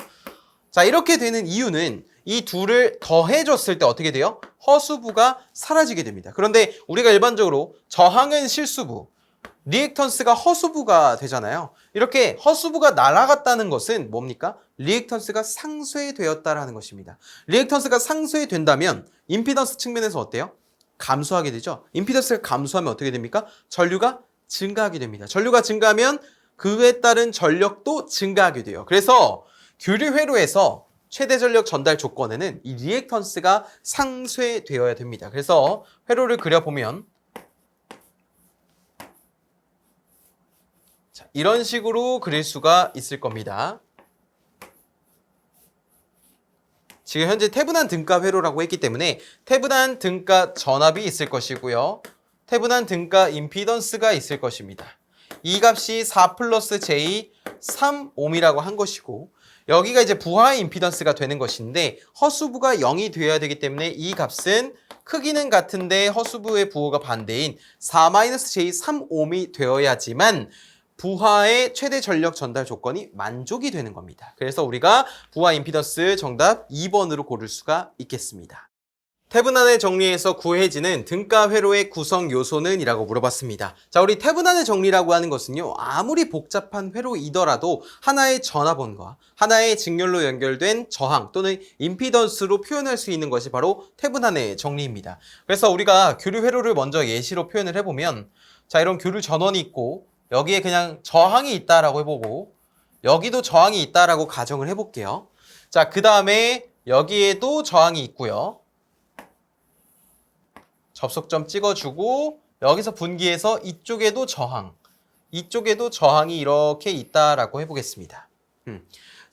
S1: 자, 이렇게 되는 이유는 이 둘을 더해줬을 때 어떻게 돼요? 허수부가 사라지게 됩니다. 그런데 우리가 일반적으로 저항은 실수부, 리액턴스가 허수부가 되잖아요. 이렇게 허수부가 날아갔다는 것은 뭡니까? 리액턴스가 상쇄되었다라는 것입니다. 리액턴스가 상쇄된다면 임피던스 측면에서 어때요? 감소하게 되죠. 임피던스가 감소하면 어떻게 됩니까? 전류가 증가하게 됩니다. 전류가 증가하면 그에 따른 전력도 증가하게 돼요. 그래서 교류 회로에서 최대 전력 전달 조건에는 이 리액턴스가 상쇄되어야 됩니다. 그래서 회로를 그려보면 자, 이런 식으로 그릴 수가 있을 겁니다. 지금 현재 태분한 등가 회로라고 했기 때문에 태분한 등가 전압이 있을 것이고요. 태분한 등가 임피던스가 있을 것입니다. 이 값이 4 플러스 J 3옴이라고 한 것이고 여기가 이제 부하의 임피던스가 되는 것인데 허수부가 0이 되어야 되기 때문에 이 값은 크기는 같은데 허수부의 부호가 반대인 4-J 3옴이 되어야지만 부하의 최대 전력 전달 조건이 만족이 되는 겁니다. 그래서 우리가 부하 임피던스 정답 2번으로 고를 수가 있겠습니다. 태분한의 정리에서 구해지는 등가 회로의 구성 요소는? 이라고 물어봤습니다. 자, 우리 태분한의 정리라고 하는 것은요, 아무리 복잡한 회로이더라도 하나의 전압원과 하나의 직렬로 연결된 저항 또는 임피던스로 표현할 수 있는 것이 바로 태분한의 정리입니다. 그래서 우리가 교류 회로를 먼저 예시로 표현을 해보면, 자, 이런 교류 전원이 있고 여기에 그냥 저항이 있다라고 해보고 여기도 저항이 있다라고 가정을 해볼게요. 자, 그 다음에 여기에도 저항이 있고요. 접속점 찍어주고 여기서 분기해서 이쪽에도 이쪽에도 저항이 이렇게 있다라고 해보겠습니다.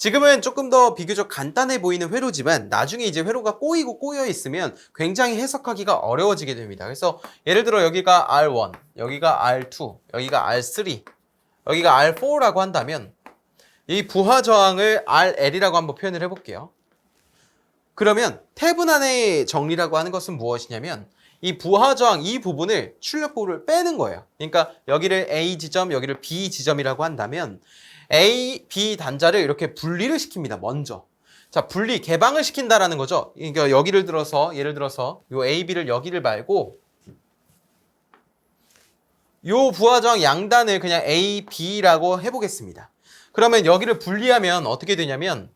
S1: 지금은 조금 더 비교적 간단해 보이는 회로지만 나중에 이제 회로가 꼬이고 꼬여 있으면 굉장히 해석하기가 어려워지게 됩니다. 그래서 예를 들어 여기가 R1, 여기가 R2, 여기가 R3, 여기가 R4라고 한다면 이 부하 저항을 RL이라고 한번 표현을 해볼게요. 그러면 태분한의 정리라고 하는 것은 무엇이냐면 이 부하 저항 이 부분을 출력 부호를 빼는 거예요. 그러니까 여기를 A 지점, 여기를 B 지점이라고 한다면 A, B 단자를 이렇게 분리를 시킵니다. 먼저. 자, 분리, 개방을 시킨다라는 거죠. 그러니까 여기를 들어서 예를 들어서 요 A, B를 여기를 말고 요 부하 저항 양단을 그냥 A, B라고 해보겠습니다. 그러면 여기를 분리하면 어떻게 되냐면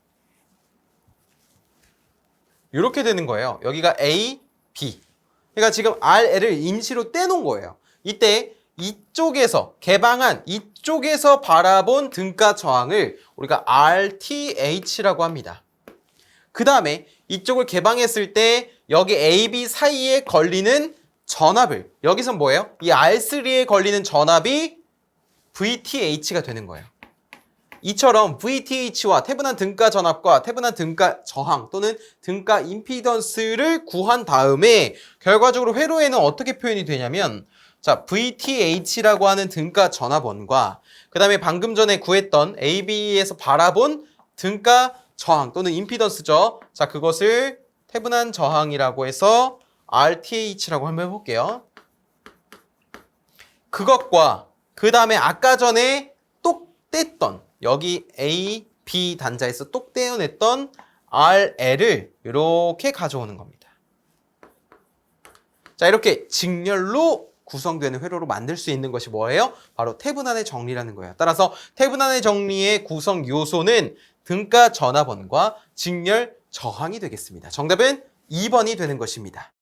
S1: 이렇게 되는 거예요. 여기가 A, B. 그러니까 지금 RL을 임시로 떼놓은 거예요. 이때 이쪽에서 개방한 이쪽에서 바라본 등가 저항을 우리가 RTH라고 합니다. 그 다음에 이쪽을 개방했을 때 여기 AB 사이에 걸리는 전압을 여기서 뭐예요? 이 R3에 걸리는 전압이 VTH가 되는 거예요. 이처럼 VTH와 태분한 등가 전압과 태분한 등가 저항 또는 등가 임피던스를 구한 다음에 결과적으로 회로에는 어떻게 표현이 되냐면 자, VTH라고 하는 등가 전압원과 그 다음에 방금 전에 구했던 AB에서 바라본 등가 저항 또는 임피던스죠. 자, 그것을 태분한 저항이라고 해서 RTH라고 한번 해볼게요. 그것과 그 다음에 아까 전에 똑 뗐던 여기 A, B 단자에서 똑 떼어냈던 RL을 이렇게 가져오는 겁니다. 자, 이렇게 직렬로 구성되는 회로로 만들 수 있는 것이 뭐예요? 바로 태분한의 정리라는 거예요. 따라서 태분한의 정리의 구성 요소는 등가 전압원과 직렬 저항이 되겠습니다. 정답은 2번이 되는 것입니다.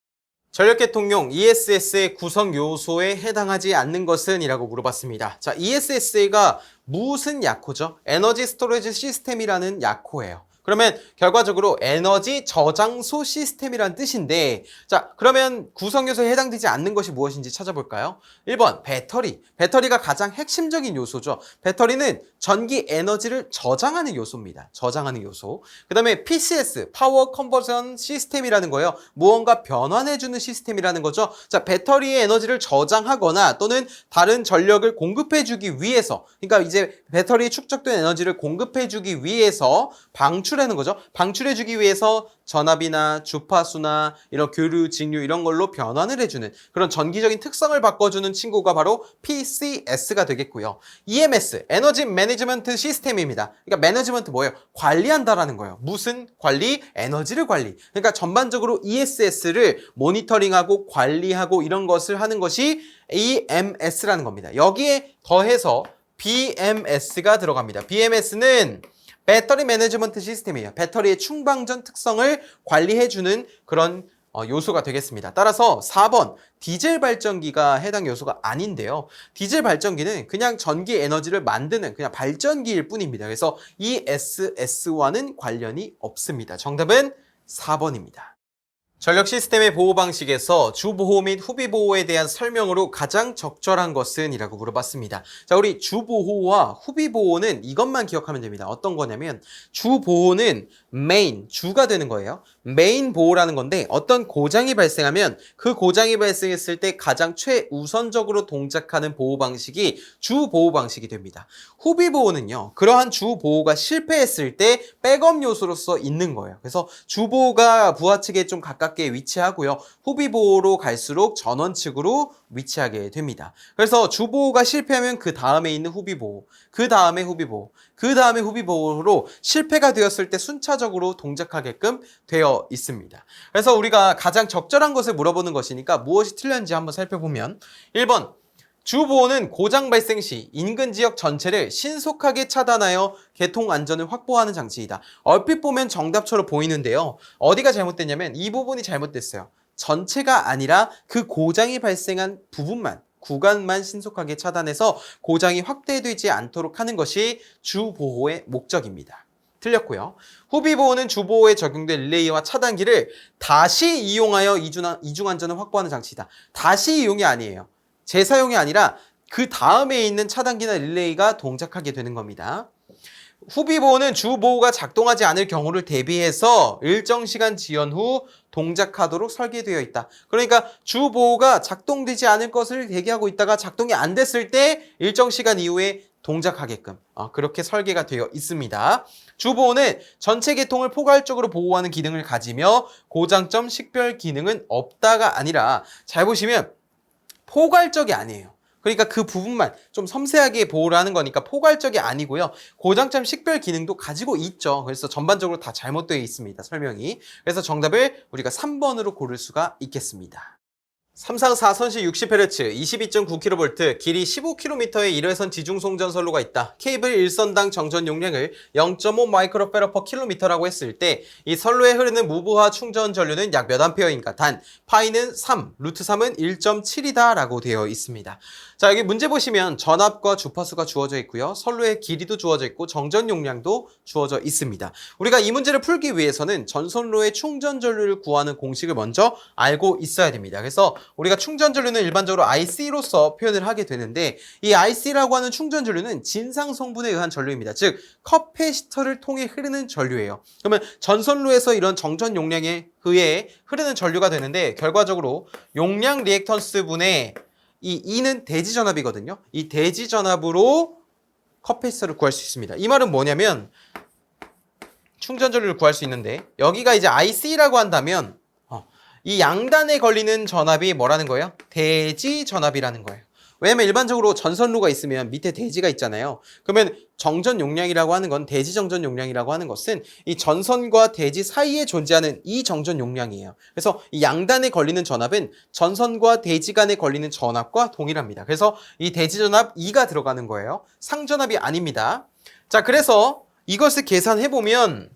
S1: 전력계통용 ESS의 구성 요소에 해당하지 않는 것은? 이라고 물어봤습니다. 자, ESS가 무슨 약호죠? 에너지 스토리지 시스템이라는 약호예요. 그러면 결과적으로 에너지 저장소 시스템이라는 뜻인데 자, 그러면 구성요소에 해당되지 않는 것이 무엇인지 찾아볼까요? 1번 배터리. 배터리가 가장 핵심적인 요소죠. 배터리는 전기 에너지를 저장하는 요소입니다. 저장하는 요소. 그 다음에 PCS, 파워 컨버전 시스템이라는 거예요. 무언가 변환해주는 시스템이라는 거죠. 자, 배터리의 에너지를 저장하거나 또는 다른 전력을 공급해주기 위해서 그러니까 이제 배터리에 축적된 에너지를 공급해주기 위해서 방출하는 거죠. 방출해주기 위해서 전압이나 주파수나 이런 교류, 직류 이런 걸로 변환을 해주는 그런 전기적인 특성을 바꿔주는 친구가 바로 PCS가 되겠고요. EMS, 에너지 매니지먼트 시스템입니다. 그러니까 매니지먼트 뭐예요? 관리한다라는 거예요. 무슨 관리? 에너지를 관리. 그러니까 전반적으로 ESS를 모니터링하고 관리하고 이런 것을 하는 것이 EMS라는 겁니다. 여기에 더해서 BMS가 들어갑니다. BMS는 배터리 매니지먼트 시스템이에요. 배터리의 충방전 특성을 관리해주는 그런 요소가 되겠습니다. 따라서 4번 디젤 발전기가 해당 요소가 아닌데요. 디젤 발전기는 그냥 전기 에너지를 만드는 그냥 발전기일 뿐입니다. 그래서 ESS와는 관련이 없습니다. 정답은 4번입니다. 전력 시스템의 보호 방식에서 주보호 및 후비보호에 대한 설명으로 가장 적절한 것은? 이라고 물어봤습니다. 자, 우리 주보호와 후비보호는 이것만 기억하면 됩니다. 어떤 거냐면 주보호는 메인, 주가 되는 거예요. 메인 보호라는 건데 어떤 고장이 발생하면 그 고장이 발생했을 때 가장 최우선적으로 동작하는 보호 방식이 주보호 방식이 됩니다. 후비보호는요, 그러한 주보호가 실패했을 때 백업 요소로서 있는 거예요. 그래서 주보호가 부하 측에 좀 가깝게 위치하고요. 후비보호로 갈수록 전원 측으로 위치하게 됩니다. 그래서 주보호가 실패하면 그 다음에 있는 후비보호, 그 다음에 후비보호, 그 다음에 후비보호로 실패가 되었을 때 순차적으로 동작하게끔 되어 있습니다. 그래서 우리가 가장 적절한 것을 물어보는 것이니까 무엇이 틀렸는지 한번 살펴보면 1번 주보호는 고장 발생 시 인근 지역 전체를 신속하게 차단하여 개통 안전을 확보하는 장치이다. 얼핏 보면 정답처럼 보이는데요. 어디가 잘못됐냐면 이 부분이 잘못됐어요. 전체가 아니라 그 고장이 발생한 부분만, 구간만 신속하게 차단해서 고장이 확대되지 않도록 하는 것이 주보호의 목적입니다. 틀렸고요. 후비보호는 주보호에 적용된 릴레이와 차단기를 다시 이용하여 이중안전을 확보하는 장치이다. 다시 이용이 아니에요. 재사용이 아니라 그 다음에 있는 차단기나 릴레이가 동작하게 되는 겁니다. 후비보호는 주보호가 작동하지 않을 경우를 대비해서 일정 시간 지연 후 동작하도록 설계되어 있다. 그러니까 주보호가 작동되지 않을 것을 대기하고 있다가 작동이 안 됐을 때 일정 시간 이후에 동작하게끔 그렇게 설계가 되어 있습니다. 주보호는 전체 계통을 포괄적으로 보호하는 기능을 가지며 고장점 식별 기능은 없다가 아니라 잘 보시면 포괄적이 아니에요. 그러니까 그 부분만 좀 섬세하게 보호를 하는 거니까 포괄적이 아니고요. 고장점 식별 기능도 가지고 있죠. 그래서 전반적으로 다 잘못되어 있습니다. 설명이. 그래서 정답을 우리가 3번으로 고를 수가 있겠습니다. 삼상 4선시 60Hz, 22.9kV, 길이 15km의 1회선 지중송전선로가 있다. 케이블 1선당 정전 용량을 0.5 마이크로페러/km라고 했을 때 이 선로에 흐르는 무부하 충전 전류는 약 몇 암페어인가? 단 파이는 3, 루트 3은 1.7이다 라고 되어 있습니다. 자, 여기 문제 보시면 전압과 주파수가 주어져 있고요. 선로의 길이도 주어져 있고 정전 용량도 주어져 있습니다. 우리가 이 문제를 풀기 위해서는 전선로의 충전 전류를 구하는 공식을 먼저 알고 있어야 됩니다. 그래서 우리가 충전 전류는 일반적으로 IC로서 표현을 하게 되는데 이 IC라고 하는 충전 전류는 진상 성분에 의한 전류입니다. 즉 커패시터를 통해 흐르는 전류예요. 그러면 전선로에서 이런 정전 용량에 의해 흐르는 전류가 되는데 결과적으로 용량 리액턴스 분의 이 E는 대지 전압이거든요. 이 대지 전압으로 커패시터를 구할 수 있습니다. 이 말은 뭐냐면 충전 전류를 구할 수 있는데 여기가 이제 IC라고 한다면 이 양단에 걸리는 전압이 뭐라는 거예요? 대지 전압이라는 거예요. 왜냐면 일반적으로 전선로가 있으면 밑에 대지가 있잖아요. 그러면 정전 용량이라고 하는 건 대지 정전 용량이라고 하는 것은 이 전선과 대지 사이에 존재하는 이 정전 용량이에요. 그래서 이 양단에 걸리는 전압은 전선과 대지 간에 걸리는 전압과 동일합니다. 그래서 이 대지 전압 E가 들어가는 거예요. 상전압이 아닙니다. 자, 그래서 이것을 계산해 보면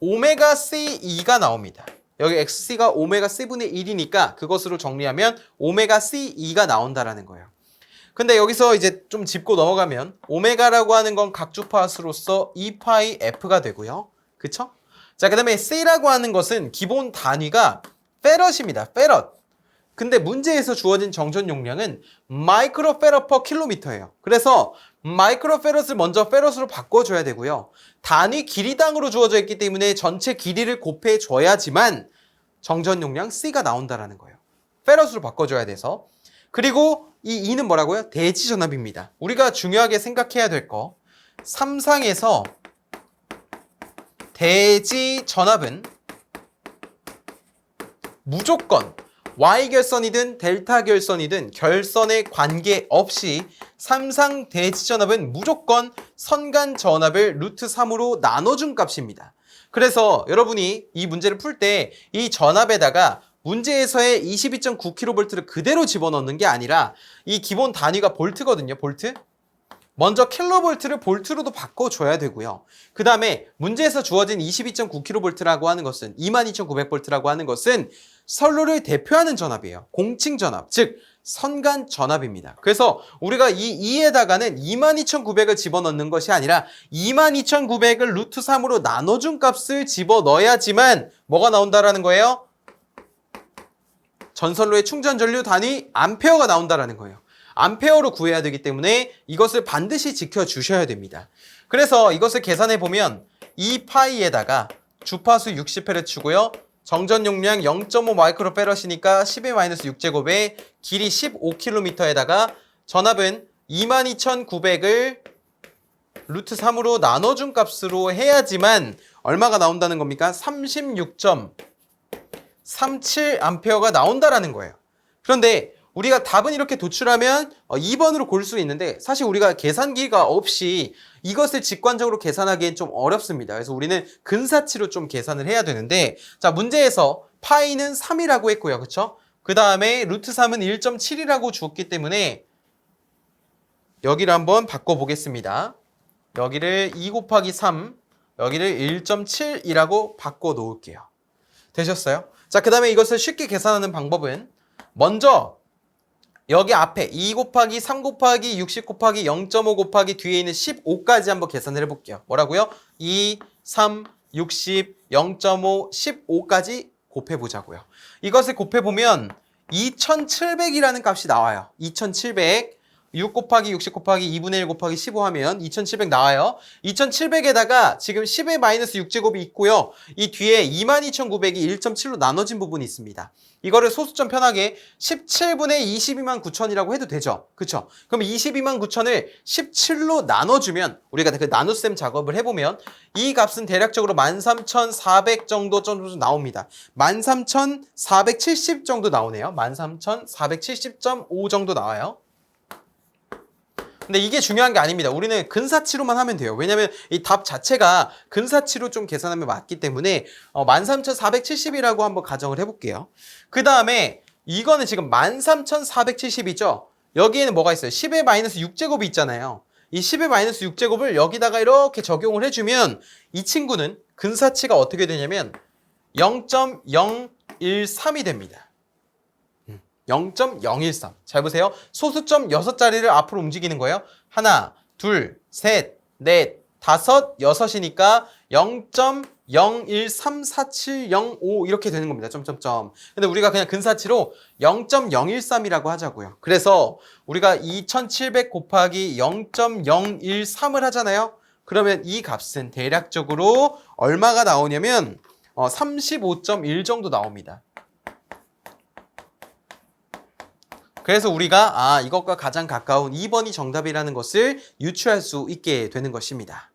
S1: 오메가 C2가 나옵니다. 여기 XC가 오메가 C분의 1이니까 그것으로 정리하면 오메가 C2가 나온다라는 거예요. 근데 여기서 이제 좀 짚고 넘어가면 오메가라고 하는 건 각주파수로서 2파이 F가 되고요. 그쵸? 자, 그 다음에 C라고 하는 것은 기본 단위가 페럿입니다. 페럿. 근데 문제에서 주어진 정전 용량은 마이크로페럿/킬로미터예요. 그래서 마이크로페럿을 먼저 페럿으로 바꿔줘야 되고요. 단위 길이당으로 주어져 있기 때문에 전체 길이를 곱해줘야지만 정전 용량 C가 나온다라는 거예요. 페럿으로 바꿔줘야 돼서. 그리고 이 E는 뭐라고요? 대지 전압입니다. 우리가 중요하게 생각해야 될 거. 삼상에서 대지 전압은 무조건 Y결선이든 델타 결선이든 결선에 관계없이 삼상 대지 전압은 무조건 선간 전압을 루트 3으로 나눠준 값입니다. 그래서 여러분이 이 문제를 풀 때 이 전압에다가 문제에서의 22.9kV를 그대로 집어넣는 게 아니라 이 기본 단위가 볼트거든요. 볼트. 먼저 킬로볼트를 볼트로도 바꿔줘야 되고요. 그 다음에 문제에서 주어진 22.9kV라고 하는 것은 22,900V라고 하는 것은 선로를 대표하는 전압이에요. 공칭 전압, 즉 선간 전압입니다. 그래서 우리가 이 2에다가는 22,900을 집어넣는 것이 아니라 22,900을 루트 3으로 나눠준 값을 집어넣어야지만 뭐가 나온다라는 거예요? 전선로의 충전 전류 단위 암페어가 나온다라는 거예요. 암페어로 구해야 되기 때문에 이것을 반드시 지켜주셔야 됩니다. 그래서 이것을 계산해 보면 2파이에다가 주파수 60Hz고요. 정전 용량 0.5 마이크로페럿이니까 10-6제곱에 길이 15km에다가 전압은 22,900을 루트 3으로 나눠준 값으로 해야지만 얼마가 나온다는 겁니까? 36.37A가 나온다라는 거예요. 그런데 우리가 답은 이렇게 도출하면 2번으로 고를 수 있는데 사실 우리가 계산기가 없이 이것을 직관적으로 계산하기엔 좀 어렵습니다. 그래서 우리는 근사치로 좀 계산을 해야 되는데 자 문제에서 파이는 3이라고 했고요. 그렇죠? 그 다음에 루트 3은 1.7이라고 주었기 때문에 여기를 한번 바꿔보겠습니다. 여기를 2 곱하기 3 여기를 1.7이라고 바꿔 놓을게요. 되셨어요? 자, 그 다음에 이것을 쉽게 계산하는 방법은 먼저 여기 앞에 2 곱하기 3 곱하기 60 곱하기 0.5 곱하기 뒤에 있는 15까지 한번 계산을 해볼게요. 뭐라고요? 2, 3, 60, 0.5, 15까지 곱해보자고요. 이것을 곱해보면 2700이라는 값이 나와요. 2700. 6 곱하기 60 곱하기 2분의 1 곱하기 15 하면 2700 나와요. 2700에다가 지금 10-6제곱이 있고요. 이 뒤에 22,900이 1.7로 나눠진 부분이 있습니다. 이거를 소수점 편하게 17분의 229,000이라고 해도 되죠. 그쵸? 그럼 229,000을 17로 나눠주면 우리가 그 나눗셈 작업을 해보면 이 값은 대략적으로 13,400 정도 나옵니다. 13,470 정도 나오네요. 13,470.5 정도 나와요. 근데 이게 중요한 게 아닙니다. 우리는 근사치로만 하면 돼요. 왜냐면 이 답 자체가 근사치로 좀 계산하면 맞기 때문에 13,470이라고 한번 가정을 해볼게요. 그 다음에 이거는 지금 13,470이죠. 여기에는 뭐가 있어요? 10-6제곱이 있잖아요. 이 10-6제곱을 여기다가 이렇게 적용을 해주면 이 친구는 근사치가 어떻게 되냐면 0.013이 됩니다. 0.013. 잘 보세요. 소수점 6자리를 앞으로 움직이는 거예요. 하나, 둘, 셋, 넷, 다섯, 여섯이니까 0.0134705 이렇게 되는 겁니다. 점점점. 근데 우리가 그냥 근사치로 0.013이라고 하자고요. 그래서 우리가 2700 곱하기 0.013을 하잖아요. 그러면 이 값은 대략적으로 얼마가 나오냐면 35.1 정도 나옵니다. 그래서 우리가 이것과 가장 가까운 2번이 정답이라는 것을 유추할 수 있게 되는 것입니다.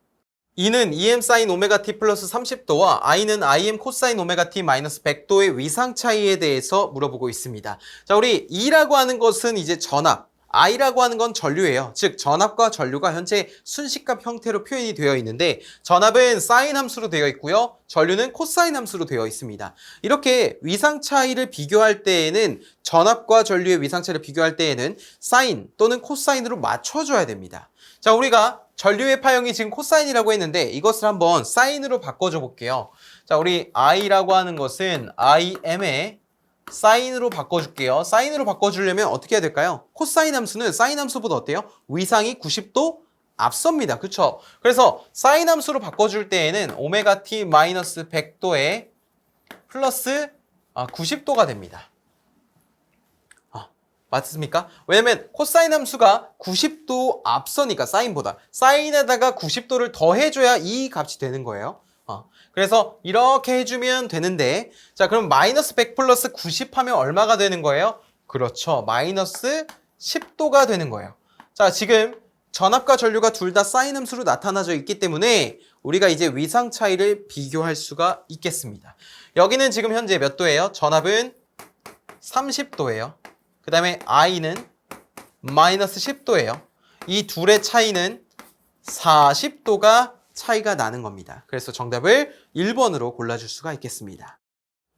S1: E는 EM sin 오메가 t 플러스 30도와 I는 IM 코사인 오메가 t 마이너스 100도의 위상 차이에 대해서 물어보고 있습니다. 자, 우리 E라고 하는 것은 이제 전압, I라고 하는 건 전류예요. 즉 전압과 전류가 현재 순식값 형태로 표현이 되어 있는데 전압은 사인 함수로 되어 있고요. 전류는 코사인 함수로 되어 있습니다. 이렇게 위상 차이를 비교할 때에는 전압과 전류의 위상 차이를 비교할 때에는 사인 또는 코사인으로 맞춰줘야 됩니다. 자, 우리가 전류의 파형이 지금 코사인이라고 했는데 이것을 한번 사인으로 바꿔줘 볼게요. 자, 우리 I라고 하는 것은 IM의 사인으로 바꿔줄게요. 사인으로 바꿔주려면 어떻게 해야 될까요? 코사인 함수는 사인 함수보다 어때요? 위상이 90도 앞섭니다. 그쵸? 그래서 사인 함수로 바꿔줄 때에는 오메가 t 마이너스 100도에 플러스 90도가 됩니다. 맞습니까? 왜냐면 코사인 함수가 90도 앞서니까 사인보다 사인에다가 90도를 더해줘야 이 값이 되는 거예요. 그래서 이렇게 해주면 되는데 자, 그럼 마이너스 100 플러스 90 하면 얼마가 되는 거예요? 그렇죠. 마이너스 10도가 되는 거예요. 자, 지금 전압과 전류가 둘 다 사인 함수로 나타나져 있기 때문에 우리가 이제 위상 차이를 비교할 수가 있겠습니다. 여기는 지금 현재 몇 도예요? 전압은 30도예요. 그 다음에 I는 마이너스 10도예요. 이 둘의 차이는 40도가 차이가 나는 겁니다. 그래서 정답을 1번으로 골라줄 수가 있겠습니다.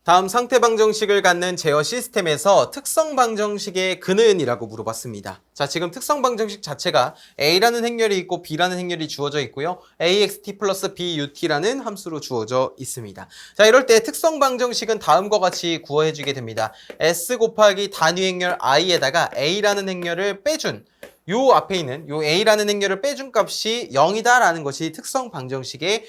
S1: 다음 상태 방정식을 갖는 제어 시스템에서 특성 방정식의 근은이라고 물어봤습니다. 자, 지금 특성 방정식 자체가 A라는 행렬이 있고 B라는 행렬이 주어져 있고요. AXT 플러스 BUT라는 함수로 주어져 있습니다. 자, 이럴 때 특성 방정식은 다음과 같이 구해주게 됩니다. S 곱하기 단위 행렬 I에다가 A라는 행렬을 빼준 요 앞에 있는 요 A라는 행렬을 빼준 값이 0이다라는 것이 특성 방정식의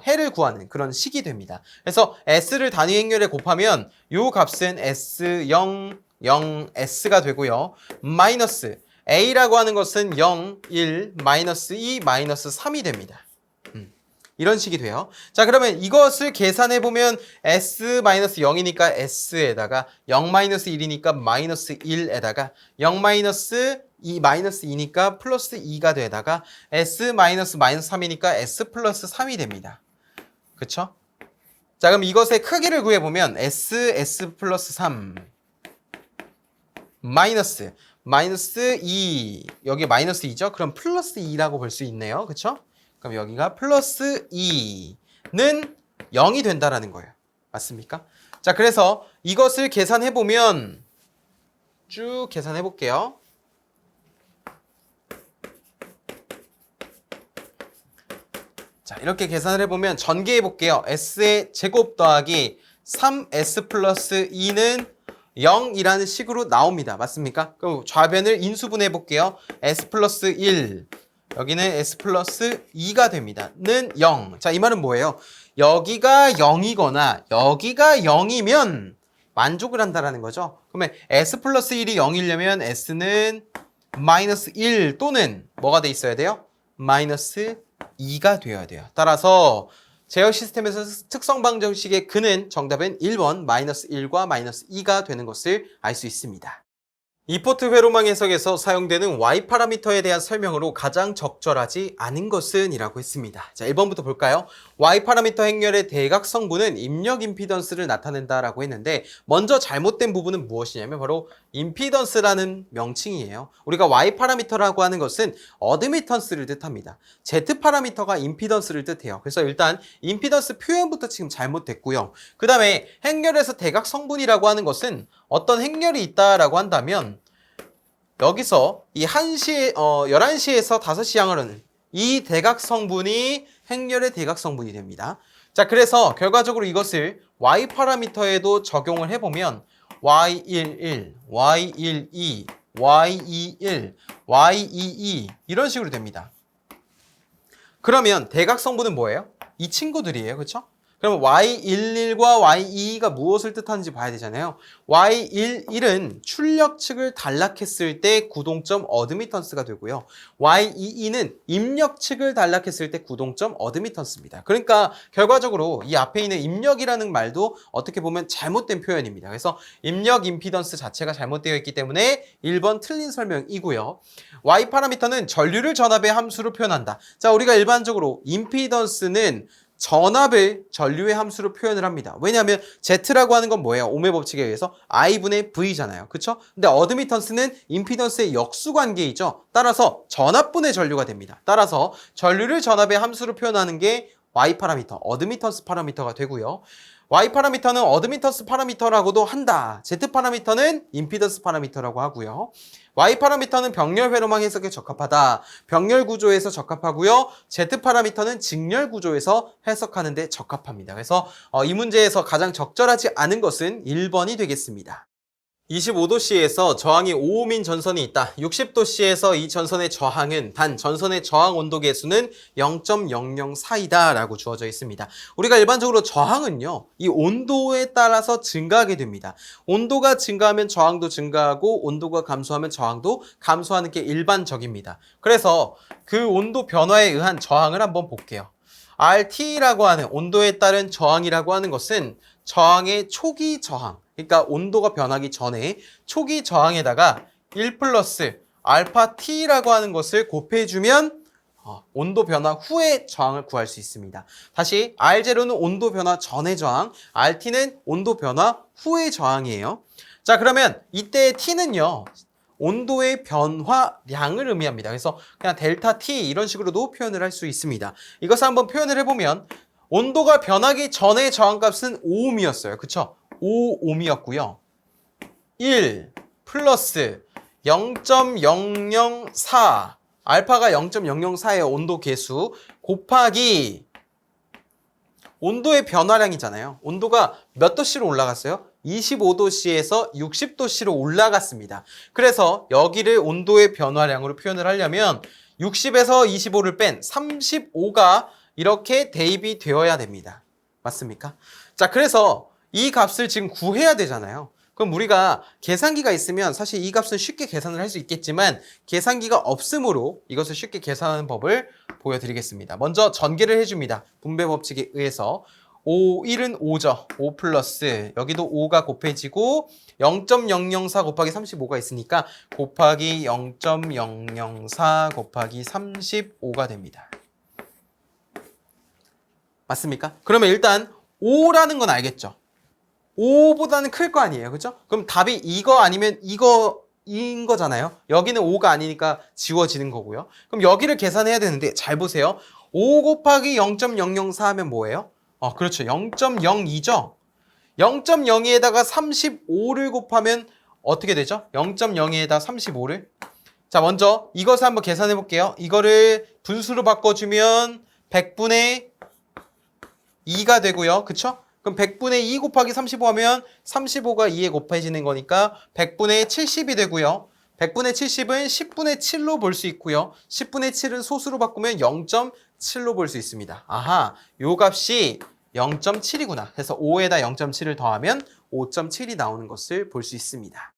S1: 해를 구하는 그런 식이 됩니다. 그래서 S를 단위 행렬에 곱하면 요 값은 S0, 0, S가 되고요. 마이너스 A라고 하는 것은 0, 1, 마이너스 2, 마이너스 3이 됩니다. 이런 식이 돼요. 자, 그러면 이것을 계산해보면 S-0이니까 S에다가 0-1이니까 마이너스 1에다가 0-2 마이너스 2니까 플러스 2가 되다가 S-3이니까 S 플러스 3이 됩니다. 그쵸? 자, 그럼 이것의 크기를 구해보면 S 플러스 3 마이너스 2 여기 마이너스 2죠? 그럼 플러스 2라고 볼 수 있네요. 그쵸? 그럼 여기가 플러스 2는 0이 된다라는 거예요. 맞습니까? 자, 그래서 이것을 계산해보면 쭉 계산해볼게요. 자, 이렇게 계산을 해보면 전개해볼게요. S의 제곱 더하기 3S 플러스 2는 0이라는 식으로 나옵니다. 맞습니까? 그럼 좌변을 인수분해해볼게요. S 플러스 1 여기는 S 플러스 2가 됩니다. 는 0. 자, 이 말은 뭐예요? 여기가 0이거나 여기가 0이면 만족을 한다라는 거죠. 그러면 S 플러스 1이 0이려면 S는 마이너스 1 또는 뭐가 돼 있어야 돼요? 마이너스 2가 되어야 돼요. 따라서 제어 시스템에서 특성 방정식의 근은 정답은 1번 마이너스 1과 마이너스 2가 되는 것을 알 수 있습니다. 이포트 회로망 해석에서 사용되는 Y 파라미터에 대한 설명으로 가장 적절하지 않은 것은 이라고 했습니다. 자, 1번부터 볼까요? Y 파라미터 행렬의 대각성분은 입력 임피던스를 나타낸다라고 했는데 먼저 잘못된 부분은 무엇이냐면 바로 임피던스라는 명칭이에요. 우리가 Y 파라미터라고 하는 것은 어드미턴스를 뜻합니다. Z 파라미터가 임피던스를 뜻해요. 그래서 일단 임피던스 표현부터 지금 잘못됐고요. 그 다음에 행렬에서 대각성분이라고 하는 것은 어떤 행렬이 있다라고 한다면 여기서 이 11시에서 5시 향하는 이 대각성분이 행렬의 대각성분이 됩니다. 자, 그래서 결과적으로 이것을 Y 파라미터에도 적용을 해보면 Y11, Y12, Y21, Y22 이런 식으로 됩니다. 그러면 대각성분은 뭐예요? 이 친구들이에요. 그렇죠? 그럼 Y11과 Y22가 무엇을 뜻하는지 봐야 되잖아요. Y11은 출력 측을 단락했을 때 구동점 어드미턴스가 되고요. Y22는 입력 측을 단락했을 때 구동점 어드미턴스입니다. 그러니까 결과적으로 이 앞에 있는 입력이라는 말도 어떻게 보면 잘못된 표현입니다. 그래서 입력 임피던스 자체가 잘못되어 있기 때문에 1번 틀린 설명이고요. Y 파라미터는 전류를 전압의 함수로 표현한다. 자, 우리가 일반적으로 임피던스는 전압을 전류의 함수로 표현을 합니다. 왜냐하면 Z라고 하는 건 뭐예요? ohm의 법칙에 의해서 I분의 V잖아요. 그쵸? 근데 어드미턴스는 임피던스의 역수관계이죠. 따라서 전압분의 전류가 됩니다. 따라서 전류를 전압의 함수로 표현하는 게 Y 파라미터, 어드미턴스 파라미터가 되고요. Y 파라미터는 어드미턴스 파라미터라고도 한다. Z 파라미터는 임피던스 파라미터라고 하고요. Y 파라미터는 병렬 회로망 해석에 적합하다. 병렬 구조에서 적합하고요. Z 파라미터는 직렬 구조에서 해석하는 데 적합합니다. 그래서 이 문제에서 가장 적절하지 않은 것은 1번이 되겠습니다. 25도씨에서 저항이 5옴인 전선이 있다. 60도씨에서 이 전선의 저항은 단 전선의 저항 온도 계수는 0.004이다 라고 주어져 있습니다. 우리가 일반적으로 저항은요, 이 온도에 따라서 증가하게 됩니다. 온도가 증가하면 저항도 증가하고 온도가 감소하면 저항도 감소하는 게 일반적입니다. 그래서 그 온도 변화에 의한 저항을 한번 볼게요. RT라고 하는 온도에 따른 저항이라고 하는 것은 저항의 초기 저항, 그러니까 온도가 변하기 전에 초기 저항에다가 1 플러스 알파 T라고 하는 것을 곱해주면 온도 변화 후의 저항을 구할 수 있습니다. 다시 R0는 온도 변화 전의 저항, RT는 온도 변화 후의 저항이에요. 자, 그러면 이때 T는요, 온도의 변화량을 의미합니다. 그래서 그냥 델타 T 이런 식으로도 표현을 할 수 있습니다. 이것을 한번 표현을 해보면 온도가 변하기 전의 저항값은 5옴이었어요. 그쵸? 0.55옴이었고요. 1 플러스 0.004 알파가 0.004의 온도 계수 곱하기 온도의 변화량이잖아요. 온도가 몇 도씨로 올라갔어요? 25도씨에서 60도씨로 올라갔습니다. 그래서 여기를 온도의 변화량으로 표현을 하려면 60에서 25를 뺀 35가 이렇게 대입이 되어야 됩니다. 맞습니까? 자, 그래서 이 값을 지금 구해야 되잖아요. 그럼 우리가 계산기가 있으면 사실 이 값은 쉽게 계산을 할 수 있겠지만 계산기가 없으므로 이것을 쉽게 계산하는 법을 보여드리겠습니다. 먼저 전개를 해줍니다. 분배 법칙에 의해서 1은 5죠. 5 플러스 여기도 5가 곱해지고 0.004 곱하기 35가 있으니까 곱하기 0.004 곱하기 35가 됩니다. 맞습니까? 그러면 일단 5라는 건 알겠죠? 5보다는 클 거 아니에요. 그죠? 그럼 답이 이거 아니면 이거인 거잖아요. 여기는 5가 아니니까 지워지는 거고요. 그럼 여기를 계산해야 되는데 잘 보세요. 5 곱하기 0.004 하면 뭐예요? 그렇죠. 0.02죠. 0.02에다가 35를 곱하면 어떻게 되죠? 0.02에다 35를. 자, 먼저 이것을 한번 계산해 볼게요. 이거를 분수로 바꿔주면 100분의 2가 되고요. 그쵸? 그럼 100분의 2 곱하기 35 하면 35가 2에 곱해지는 거니까 100분의 70이 되고요. 100분의 70은 10분의 7로 볼 수 있고요. 10분의 7은 소수로 바꾸면 0.7로 볼 수 있습니다. 아하, 요 값이 0.7이구나. 그래서 5에다 0.7을 더하면 5.7이 나오는 것을 볼 수 있습니다.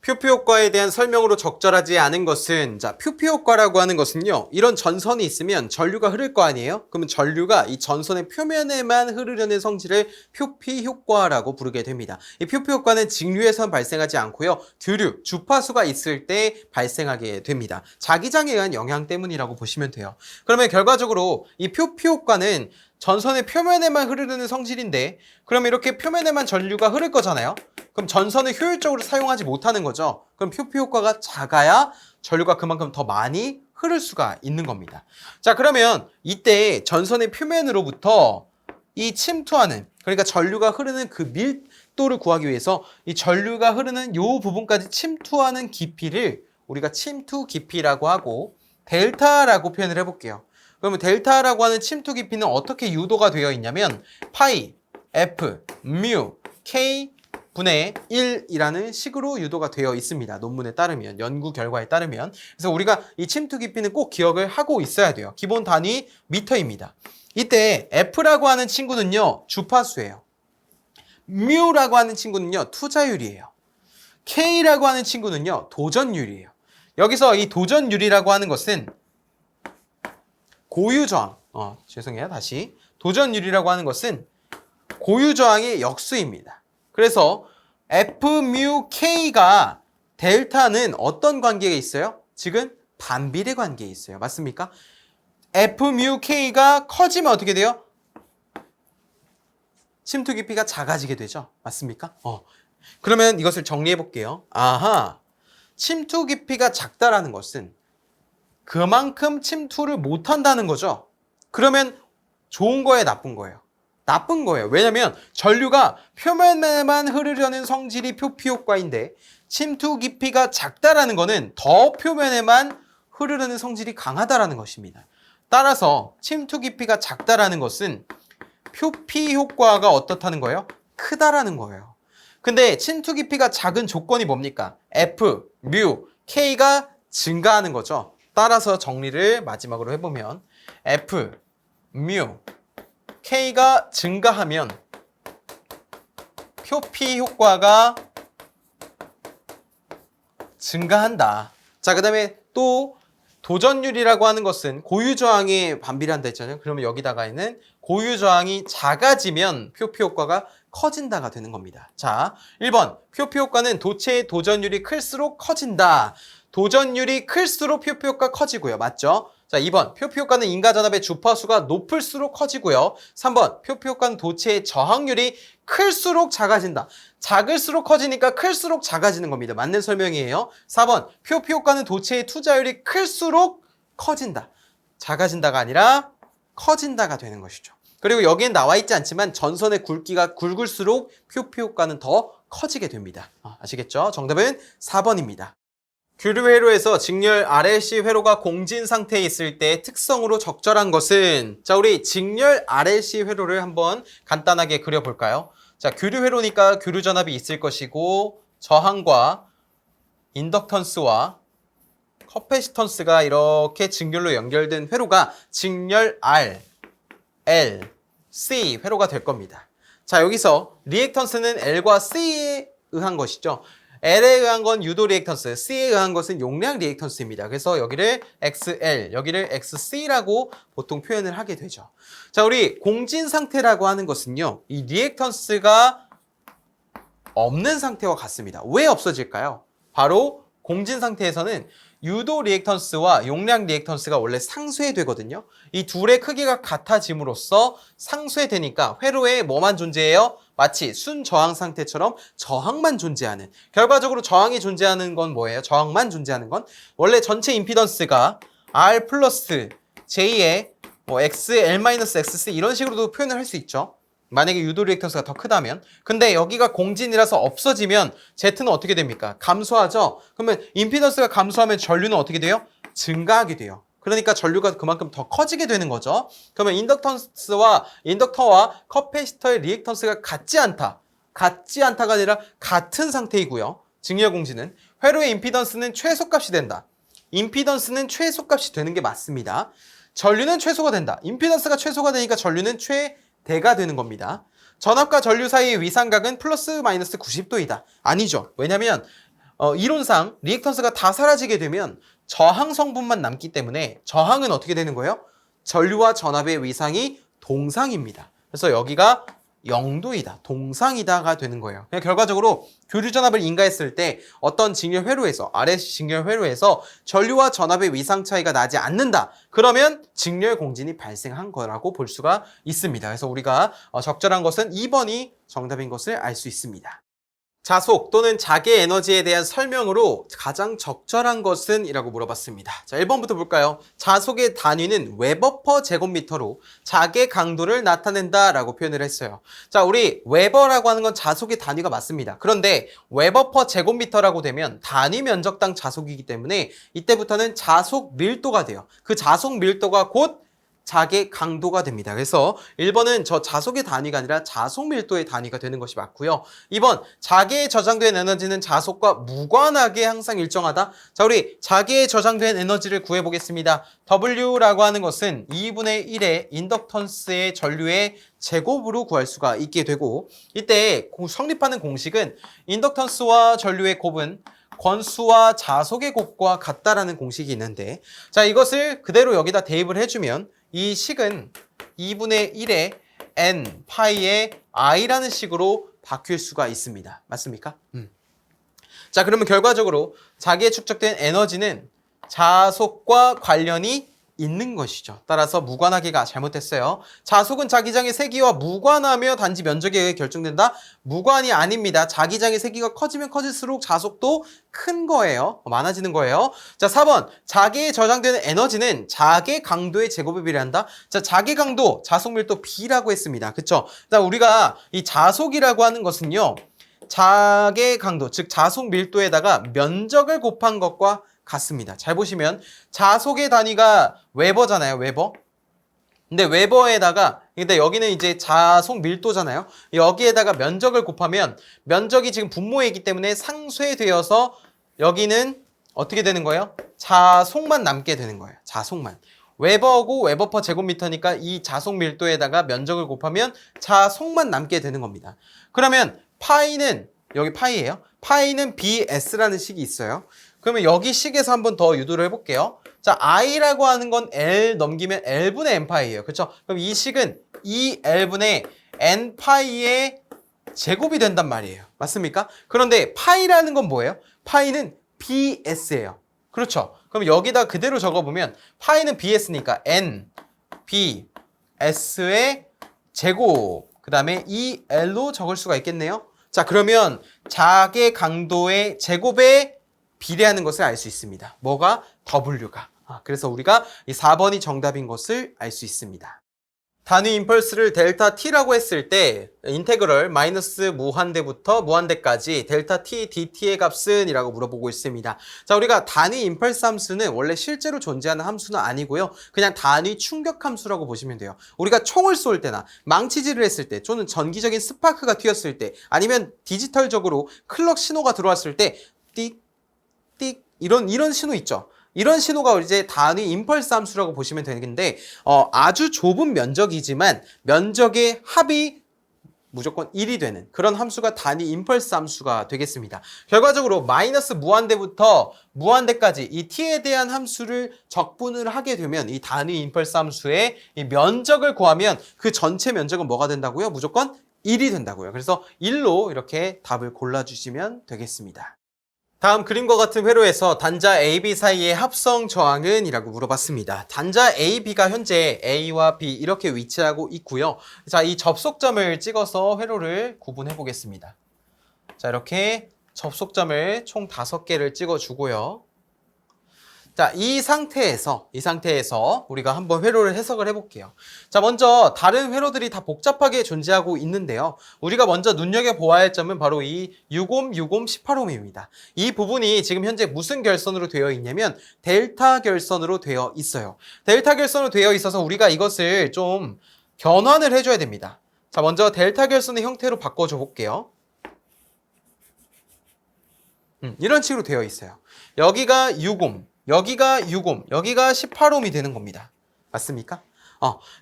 S1: 표피 효과에 대한 설명으로 적절하지 않은 것은 표피 효과라고 하는 것은요. 이런 전선이 있으면 전류가 흐를 거 아니에요? 그러면 전류가 이 전선의 표면에만 흐르려는 성질을 표피 효과라고 부르게 됩니다. 이 표피 효과는 직류에선 발생하지 않고요. 교류, 주파수가 있을 때 발생하게 됩니다. 자기장에 의한 영향 때문이라고 보시면 돼요. 그러면 결과적으로 이 표피 효과는 전선의 표면에만 흐르는 성질인데 그럼 이렇게 표면에만 전류가 흐를 거잖아요. 그럼 전선을 효율적으로 사용하지 못하는 거죠. 그럼 표피 효과가 작아야 전류가 그만큼 더 많이 흐를 수가 있는 겁니다. 자, 그러면 이때 전선의 표면으로부터 이 침투하는, 그러니까 전류가 흐르는 그 밀도를 구하기 위해서 이 전류가 흐르는 요 부분까지 침투하는 깊이를 우리가 침투 깊이라고 하고 델타라고 표현을 해볼게요. 그러면 델타라고 하는 침투 깊이는 어떻게 유도가 되어 있냐면 파이, F, 뮤, K 분의 1이라는 식으로 유도가 되어 있습니다. 논문에 따르면, 연구 결과에 따르면. 그래서 우리가 이 침투 깊이는 꼭 기억을 하고 있어야 돼요. 기본 단위 미터입니다. 이때 F라고 하는 친구는요, 주파수예요. 뮤라고 하는 친구는요, 투자율이에요. K라고 하는 친구는요, 도전율이에요. 여기서 이 도전율이라고 하는 것은 고유저항, 죄송해요. 다시. 도전율이라고 하는 것은 고유저항의 역수입니다. 그래서 F, 뮤, K가 델타는 어떤 관계에 있어요? 지금 반비례 관계에 있어요. 맞습니까? F, 뮤, K가 커지면 어떻게 돼요? 침투 깊이가 작아지게 되죠. 맞습니까? 그러면 이것을 정리해 볼게요. 아하, 침투 깊이가 작다라는 것은 그만큼 침투를 못한다는 거죠. 그러면 좋은 거예요, 나쁜 거예요? 나쁜 거예요. 왜냐면 전류가 표면에만 흐르려는 성질이 표피 효과인데 침투 깊이가 작다라는 거는 더 표면에만 흐르려는 성질이 강하다라는 것입니다. 따라서 침투 깊이가 작다라는 것은 표피 효과가 어떻다는 거예요? 크다라는 거예요. 근데 침투 깊이가 작은 조건이 뭡니까? F, 뮤, K가 증가하는 거죠. 따라서 정리를 마지막으로 해보면 F, 뮤, K가 증가하면 표피 효과가 증가한다. 자, 그 다음에 또 도전율이라고 하는 것은 고유저항에 반비례한다 했잖아요. 그러면 여기다가는 고유저항이 작아지면 표피 효과가 커진다가 되는 겁니다. 자, 1번 표피 효과는 도체의 도전율이 클수록 커진다. 도전율이 클수록 표피 효과가 커지고요. 맞죠? 자, 2번 표피 효과는 인과전압의 주파수가 높을수록 커지고요. 3번 표피 효과는 도체의 저항률이 클수록 작아진다. 작을수록 커지니까 클수록 작아지는 겁니다. 맞는 설명이에요. 4번 표피 효과는 도체의 투자율이 클수록 커진다. 작아진다가 아니라 커진다가 되는 것이죠. 그리고 여기엔 나와 있지 않지만 전선의 굵기가 굵을수록 QP 효과는 더 커지게 됩니다. 아시겠죠? 정답은 4번입니다. 교류 회로에서 직렬 RLC 회로가 공진 상태에 있을 때 특성으로 적절한 것은, 자, 우리 직렬 RLC 회로를 한번 간단하게 그려볼까요? 자, 교류 회로니까 교류 전압이 있을 것이고 저항과 인덕턴스와 커패시턴스가 이렇게 직렬로 연결된 회로가 직렬 R, L, C 회로가 될 겁니다. 자, 여기서 리액턴스는 L과 C에 의한 것이죠. L에 의한 건 유도 리액턴스, C에 의한 것은 용량 리액턴스입니다. 그래서 여기를 XL, 여기를 XC라고 보통 표현을 하게 되죠. 자, 우리 공진 상태라고 하는 것은요, 이 리액턴스가 없는 상태와 같습니다. 왜 없어질까요? 바로 공진 상태에서는 유도 리액턴스와 용량 리액턴스가 원래 상쇄되거든요. 이 둘의 크기가 같아짐으로써 상쇄되니까 회로에 뭐만 존재해요? 마치 순저항 상태처럼 저항만 존재하는, 결과적으로 저항이 존재하는 건 뭐예요? 저항만 존재하는 건 원래 전체 임피던스가 R 플러스 J의 XL-XC 이런 식으로도 표현을 할 수 있죠. 만약에 유도 리액턴스가 더 크다면. 근데 여기가 공진이라서 없어지면 Z는 어떻게 됩니까? 감소하죠? 그러면 임피던스가 감소하면 전류는 어떻게 돼요? 증가하게 돼요. 그러니까 전류가 그만큼 더 커지게 되는 거죠. 그러면 인덕터와 커패시터의 리액턴스가 같지 않다. 같지 않다가 아니라 같은 상태이고요. 직렬 공진은 회로의 임피던스는 최소값이 된다. 임피던스는 최소값이 되는 게 맞습니다. 전류는 최소가 된다. 임피던스가 최소가 되니까 전류는 최대가 되는 겁니다. 전압과 전류 사이의 위상각은 플러스 마이너스 90도이다. 아니죠. 왜냐면 이론상 리액턴스가 다 사라지게 되면 저항 성분만 남기 때문에 저항은 어떻게 되는 거예요? 전류와 전압의 위상이 동상입니다. 그래서 여기가 0도이다, 동상이다가 되는 거예요. 그냥 결과적으로 교류 전압을 인가했을 때 어떤 직렬 회로에서, RLC 직렬 회로에서 전류와 전압의 위상 차이가 나지 않는다. 그러면 직렬 공진이 발생한 거라고 볼 수가 있습니다. 그래서 우리가 적절한 것은 2번이 정답인 것을 알 수 있습니다. 자속 또는 자개 에너지에 대한 설명으로 가장 적절한 것은? 이라고 물어봤습니다. 자, 1번부터 볼까요? 자속의 단위는 웨버 퍼 제곱미터로 자개 강도를 나타낸다 라고 표현을 했어요. 자, 우리 웨버라고 하는 건 자속의 단위가 맞습니다. 그런데 웨버 퍼 제곱미터라고 되면 단위 면적당 자속이기 때문에 이때부터는 자속 밀도가 돼요. 그 자속 밀도가 곧 자개 강도가 됩니다. 그래서 1번은 저 자속의 단위가 아니라 자속 밀도의 단위가 되는 것이 맞고요. 2번, 자개에 저장된 에너지는 자속과 무관하게 항상 일정하다. 자, 우리 자개에 저장된 에너지를 구해보겠습니다. W라고 하는 것은 2분의 1의 인덕턴스의 전류의 제곱으로 구할 수가 있게 되고, 이때 성립하는 공식은 인덕턴스와 전류의 곱은 권수와 자속의 곱과 같다라는 공식이 있는데, 자, 이것을 그대로 여기다 대입을 해주면 이 식은 2분의 1의 n 파이의 i라는 식으로 바뀔 수가 있습니다. 맞습니까? 자, 그러면 결과적으로 자기에 축적된 에너지는 자속과 관련이 있는 것이죠. 따라서 무관하게가 잘못됐어요. 자속은 자기장의 세기와 무관하며 단지 면적에 의해 결정된다? 무관이 아닙니다. 자기장의 세기가 커지면 커질수록 자속도 큰 거예요. 많아지는 거예요. 자, 4번. 자기에 저장되는 에너지는 자개 강도의 제곱에 비례한다? 자, 자개 강도, 자속 밀도 B라고 했습니다. 그쵸? 자, 우리가 이 자속이라고 하는 것은요, 자개 강도, 즉 자속 밀도에다가 면적을 곱한 것과 같습니다. 잘 보시면 자속의 단위가 웨버잖아요. 웨버. 근데 웨버에다가, 근데 여기는 이제 자속 밀도잖아요. 여기에다가 면적을 곱하면 면적이 지금 분모이기 때문에 상쇄되어서 여기는 어떻게 되는 거예요? 자속만 남게 되는 거예요. 자속만. 웨버고 웨버 퍼 제곱미터니까 이 자속 밀도에다가 면적을 곱하면 자속만 남게 되는 겁니다. 그러면 파이는, 여기 파이예요. 파이는 BS라는 식이 있어요. 그러면 여기 식에서 한번 더 유도를 해볼게요. 자, i라고 하는 건 L 넘기면 L분의 N파이예요. 그렇죠? 그럼 이 식은 2L분의 N파이의 제곱이 된단 말이에요. 맞습니까? 그런데 파이라는 건 뭐예요? 파이는 BS예요. 그렇죠? 그럼 여기다 그대로 적어보면 파이는 BS니까 N, B, S의 제곱, 그 다음에 2L로 적을 수가 있겠네요. 자, 그러면 자개 강도의 제곱에 비례하는 것을 알 수 있습니다. 뭐가? W가. 그래서 우리가 이 4번이 정답인 것을 알 수 있습니다. 단위 임펄스를 델타 t라고 했을 때 인테그럴 마이너스 무한대부터 무한대까지 델타 t dt의 값은 이라고 물어보고 있습니다. 자, 우리가 단위 임펄스 함수는 원래 실제로 존재하는 함수는 아니고요. 그냥 단위 충격 함수라고 보시면 돼요. 우리가 총을 쏠 때나 망치질을 했을 때 또는 전기적인 스파크가 튀었을 때 아니면 디지털적으로 클럭 신호가 들어왔을 때 띡, 띡 이런 신호 있죠. 이런 신호가 이제 단위 임펄스 함수라고 보시면 되는데 아주 좁은 면적이지만 면적의 합이 무조건 1이 되는 그런 함수가 단위 임펄스 함수가 되겠습니다. 결과적으로 마이너스 무한대부터 무한대까지 이 t에 대한 함수를 적분을 하게 되면 이 단위 임펄스 함수의 이 면적을 구하면 그 전체 면적은 뭐가 된다고요? 무조건 1이 된다고요. 그래서 1로 이렇게 답을 골라주시면 되겠습니다. 다음 그림과 같은 회로에서 단자 AB 사이의 합성 저항은? 이라고 물어봤습니다. 단자 AB가 현재 A와 B 이렇게 위치하고 있고요. 자, 이 접속점을 찍어서 회로를 구분해 보겠습니다. 자, 이렇게 접속점을 총 5개를 찍어주고요. 자, 이 상태에서 우리가 한번 회로를 해석을 해볼게요. 자, 먼저 다른 회로들이 다 복잡하게 존재하고 있는데요. 우리가 먼저 눈여겨보아야 할 점은 바로 이 60, 60, 18옴입니다. 이 부분이 지금 현재 무슨 결선으로 되어 있냐면 델타 결선으로 되어 있어요. 델타 결선으로 되어 있어서 우리가 이것을 좀 변환을 해줘야 됩니다. 자, 먼저 델타 결선의 형태로 바꿔줘 볼게요. 이런 식으로 되어 있어요. 여기가 60, 여기가 60, 여기가 18옴이 되는 겁니다. 맞습니까?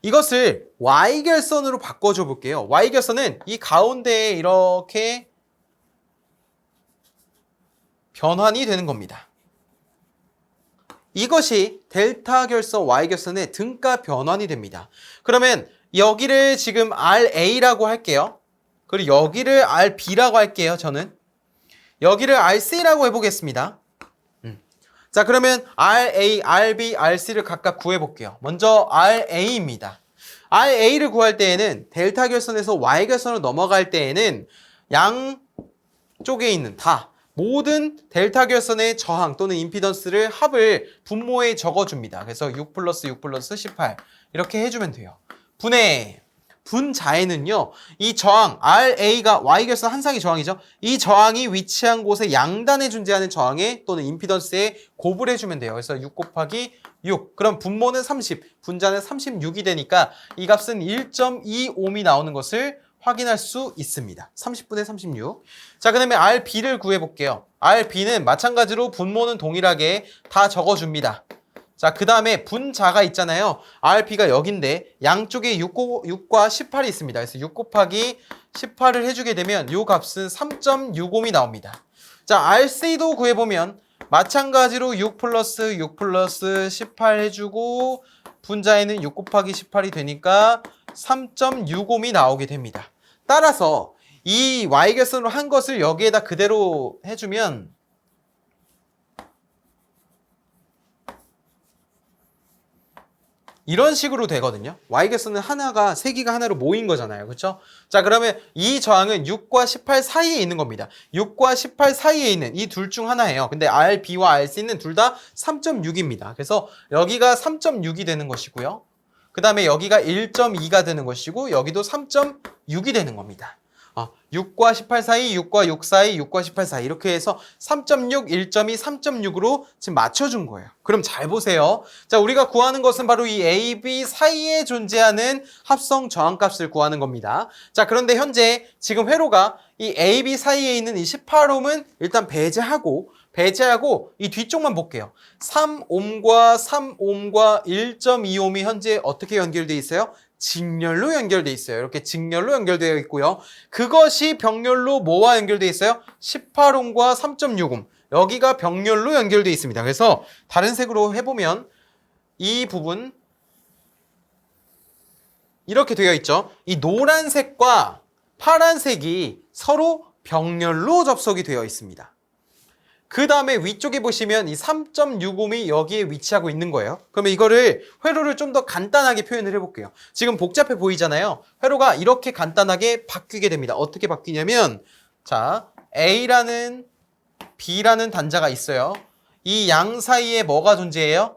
S1: 이것을 Y결선으로 바꿔줘 볼게요. Y결선은 이 가운데에 이렇게 변환이 되는 겁니다. 이것이 델타 결선 Y결선의 등가 변환이 됩니다. 그러면 여기를 지금 RA라고 할게요. 그리고 여기를 RB라고 할게요. 저는 여기를 RC라고 해보겠습니다. 자, 그러면 RA, RB, RC를 각각 구해볼게요. 먼저 RA입니다. RA를 구할 때에는 델타 결선에서 Y결선으로 넘어갈 때에는 양쪽에 있는 모든 델타 결선의 저항 또는 임피던스를 합을 분모에 적어줍니다. 그래서 6 플러스 6 플러스 18 이렇게 해주면 돼요. 분자에는요, 이 저항, RA가 Y결선 한 쌍의 저항이죠. 이 저항이 위치한 곳의 양단에 존재하는 저항에 또는 임피던스에 곱을 해주면 돼요. 그래서 6 곱하기 6. 그럼 분모는 30, 분자는 36이 되니까 이 값은 1.2옴이 나오는 것을 확인할 수 있습니다. 30분의 36. 자, 그 다음에 RB를 구해볼게요. RB는 마찬가지로 분모는 동일하게 다 적어줍니다. 자, 그 다음에 분자가 있잖아요. RP가 여긴데 양쪽에 6과 18이 있습니다. 그래서 6 곱하기 18을 해주게 되면 이 값은 3.65옴이 나옵니다. 자, RC도 구해보면 마찬가지로 6 플러스 6 플러스 18 해주고 분자에는 6 곱하기 18이 되니까 3.65옴이 나오게 됩니다. 따라서 이 Y결선으로 한 것을 여기에다 그대로 해주면 이런 식으로 되거든요. Y결선은 하나가 세 개가 하나로 모인 거잖아요. 그렇죠? 자, 그러면 이 저항은 6과 18 사이에 있는 겁니다. 6과 18 사이에 있는 이 둘 중 하나예요. 근데 RB와 RC는 둘 다 3.6입니다. 그래서 여기가 3.6이 되는 것이고요. 그 다음에 여기가 1.2가 되는 것이고 여기도 3.6이 되는 겁니다. 6과 18 사이, 6과 6 사이, 6과 18 사이 이렇게 해서 3.6, 1.2, 3.6으로 지금 맞춰준 거예요. 그럼 잘 보세요. 자, 우리가 구하는 것은 바로 이 A, B 사이에 존재하는 합성 저항값을 구하는 겁니다. 자, 그런데 현재 지금 회로가 이 A, B 사이에 있는 이 18옴은 일단 배제하고 이 뒤쪽만 볼게요. 3옴과 3옴과 1.2옴이 현재 어떻게 연결되어 있어요? 직렬로 연결되어 있어요. 이렇게 직렬로 연결되어 있고요. 그것이 병렬로 뭐와 연결되어 있어요? 18옴과 3.6옴. 여기가 병렬로 연결되어 있습니다. 그래서 다른 색으로 해보면 이 부분 이렇게 되어 있죠. 이 노란색과 파란색이 서로 병렬로 접속이 되어 있습니다. 그 다음에 위쪽에 보시면 이 3.65옴이 여기에 위치하고 있는 거예요. 그러면 이거를 회로를 좀 더 간단하게 표현을 해볼게요. 지금 복잡해 보이잖아요. 회로가 이렇게 간단하게 바뀌게 됩니다. 어떻게 바뀌냐면 자, A라는 B라는 단자가 있어요. 이 양 사이에 뭐가 존재해요?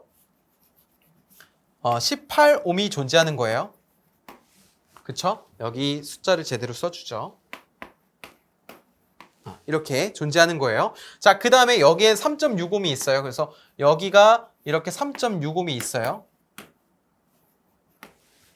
S1: 18옴이 존재하는 거예요. 그쵸? 여기 숫자를 제대로 써주죠. 이렇게 존재하는 거예요. 자, 그 다음에 여기엔 3.65이 있어요. 그래서 여기가 이렇게 3.65이 있어요.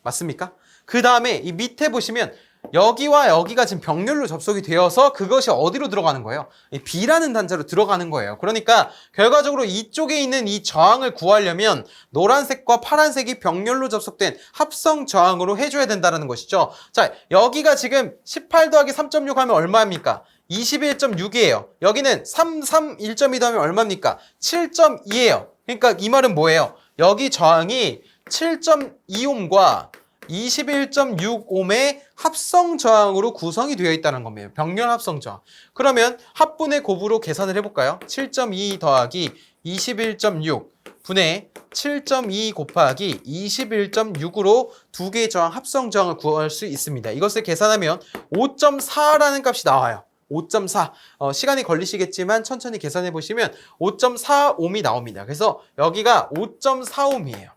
S1: 맞습니까? 그 다음에 이 밑에 보시면 여기와 여기가 지금 병렬로 접속이 되어서 그것이 어디로 들어가는 거예요? 이 B라는 단자로 들어가는 거예요. 그러니까 결과적으로 이쪽에 있는 이 저항을 구하려면 노란색과 파란색이 병렬로 접속된 합성 저항으로 해줘야 된다는 것이죠. 자, 여기가 지금 18 더하기 3.6 하면 얼마입니까? 21.6이에요. 여기는 1.2 더하면 얼마입니까? 7.2예요. 그러니까 이 말은 뭐예요? 여기 저항이 7.2옴과 21.6옴의 합성 저항으로 구성이 되어 있다는 겁니다. 병렬 합성 저항. 그러면 합분의 곱으로 계산을 해볼까요? 7.2 더하기 21.6 분의 7.2 곱하기 21.6으로 두 개의 저항 합성 저항을 구할 수 있습니다. 이것을 계산하면 5.4라는 값이 나와요. 5.4. 시간이 걸리시겠지만 천천히 계산해 보시면 5.4옴이 나옵니다. 그래서 여기가 5.4옴이에요.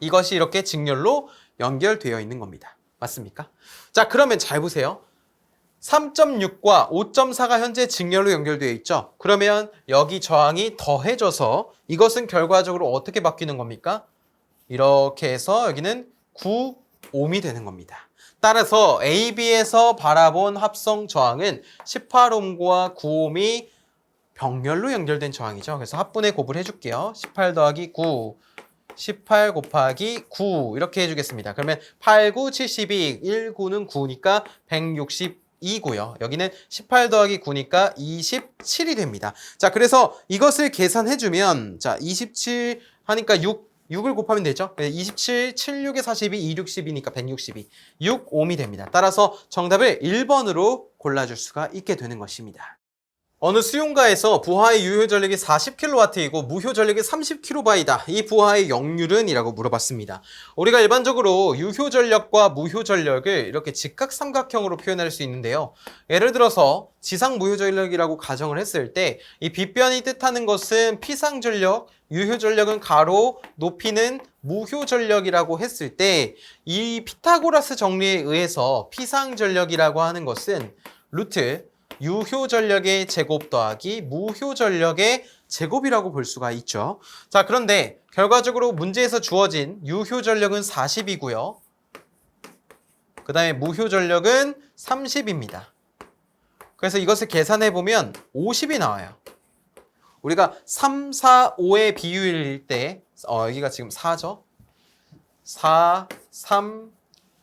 S1: 이것이 이렇게 직렬로 연결되어 있는 겁니다. 맞습니까? 자, 그러면 잘 보세요. 3.6과 5.4가 현재 직렬로 연결되어 있죠. 그러면 여기 저항이 더해져서 이것은 결과적으로 어떻게 바뀌는 겁니까? 이렇게 해서 여기는 9옴이 되는 겁니다. 따라서 AB에서 바라본 합성 저항은 18옴과 9옴이 병렬로 연결된 저항이죠. 그래서 합분의 곱을 해줄게요. 18 더하기 9 18 곱하기 9 이렇게 해주겠습니다. 그러면 8, 9, 72, 1, 9는 9니까 162고요. 여기는 18 더하기 9니까 27이 됩니다. 자, 그래서 이것을 계산해주면 자, 27 하니까 6을 곱하면 되죠. 27, 7, 6에 42, 2, 62니까 162. 6옴이 됩니다. 따라서 정답을 1번으로 골라줄 수가 있게 되는 것입니다. 어느 수용가에서 부하의 유효 전력이 40kW이고 무효 전력이 30kB이다. 이 부하의 역률은? 이라고 물어봤습니다. 우리가 일반적으로 유효 전력과 무효 전력을 이렇게 직각삼각형으로 표현할 수 있는데요. 예를 들어서 지상 무효 전력이라고 가정을 했을 때 이 빗변이 뜻하는 것은 피상 전력, 유효 전력은 가로, 높이는 무효 전력이라고 했을 때 이 피타고라스 정리에 의해서 피상 전력이라고 하는 것은 루트 유효 전력의 제곱 더하기 무효 전력의 제곱이라고 볼 수가 있죠. 자, 그런데 결과적으로 문제에서 주어진 유효 전력은 40이고요. 그 다음에 무효 전력은 30입니다. 그래서 이것을 계산해 보면 50이 나와요. 우리가 3, 4, 5의 비율일 때 여기가 지금 4죠. 4, 3,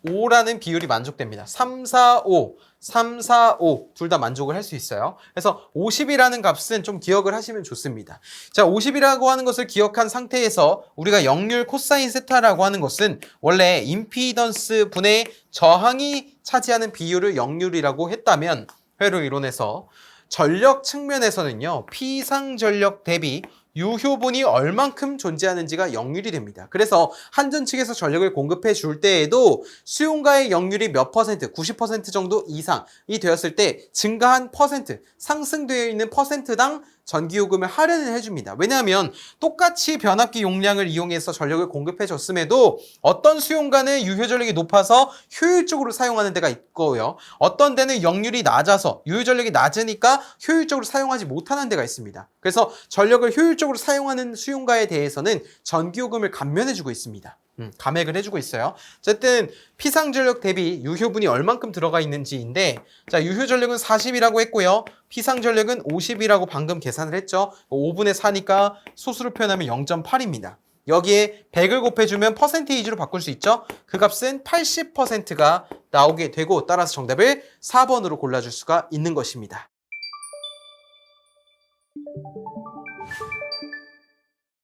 S1: 5라는 비율이 만족됩니다. 3, 4, 5. 3, 4, 5 둘 다 만족을 할 수 있어요. 그래서 50이라는 값은 좀 기억을 하시면 좋습니다. 자, 50이라고 하는 것을 기억한 상태에서 우리가 역률 코사인 세타라고 하는 것은 원래 임피던스 분의 저항이 차지하는 비율을 역률이라고 했다면 회로 이론에서 전력 측면에서는요, 피상 전력 대비 유효분이 얼만큼 존재하는지가 역률이 됩니다. 그래서 한전 측에서 전력을 공급해 줄 때에도 수용가의 역률이 몇 퍼센트, 90% 정도 이상이 되었을 때 증가한 퍼센트, 상승되어 있는 퍼센트당 전기요금을 할인을 해줍니다. 왜냐하면 똑같이 변압기 용량을 이용해서 전력을 공급해 줬음에도 어떤 수용가는 유효 전력이 높아서 효율적으로 사용하는 데가 있고요. 어떤 데는 역률이 낮아서 유효 전력이 낮으니까 효율적으로 사용하지 못하는 데가 있습니다. 그래서 전력을 효율적으로 사용하는 수용가에 대해서는 전기요금을 감면해주고 있습니다. 감액을 해주고 있어요. 어쨌든 피상전력 대비 유효분이 얼만큼 들어가 있는지인데, 자, 유효전력은 40이라고 했고요. 피상전력은 50이라고 방금 계산을 했죠. 5분의 4니까 소수로 표현하면 0.8입니다. 여기에 100을 곱해주면 퍼센테이지로 바꿀 수 있죠. 그 값은 80%가 나오게 되고, 따라서 정답을 4번으로 골라줄 수가 있는 것입니다.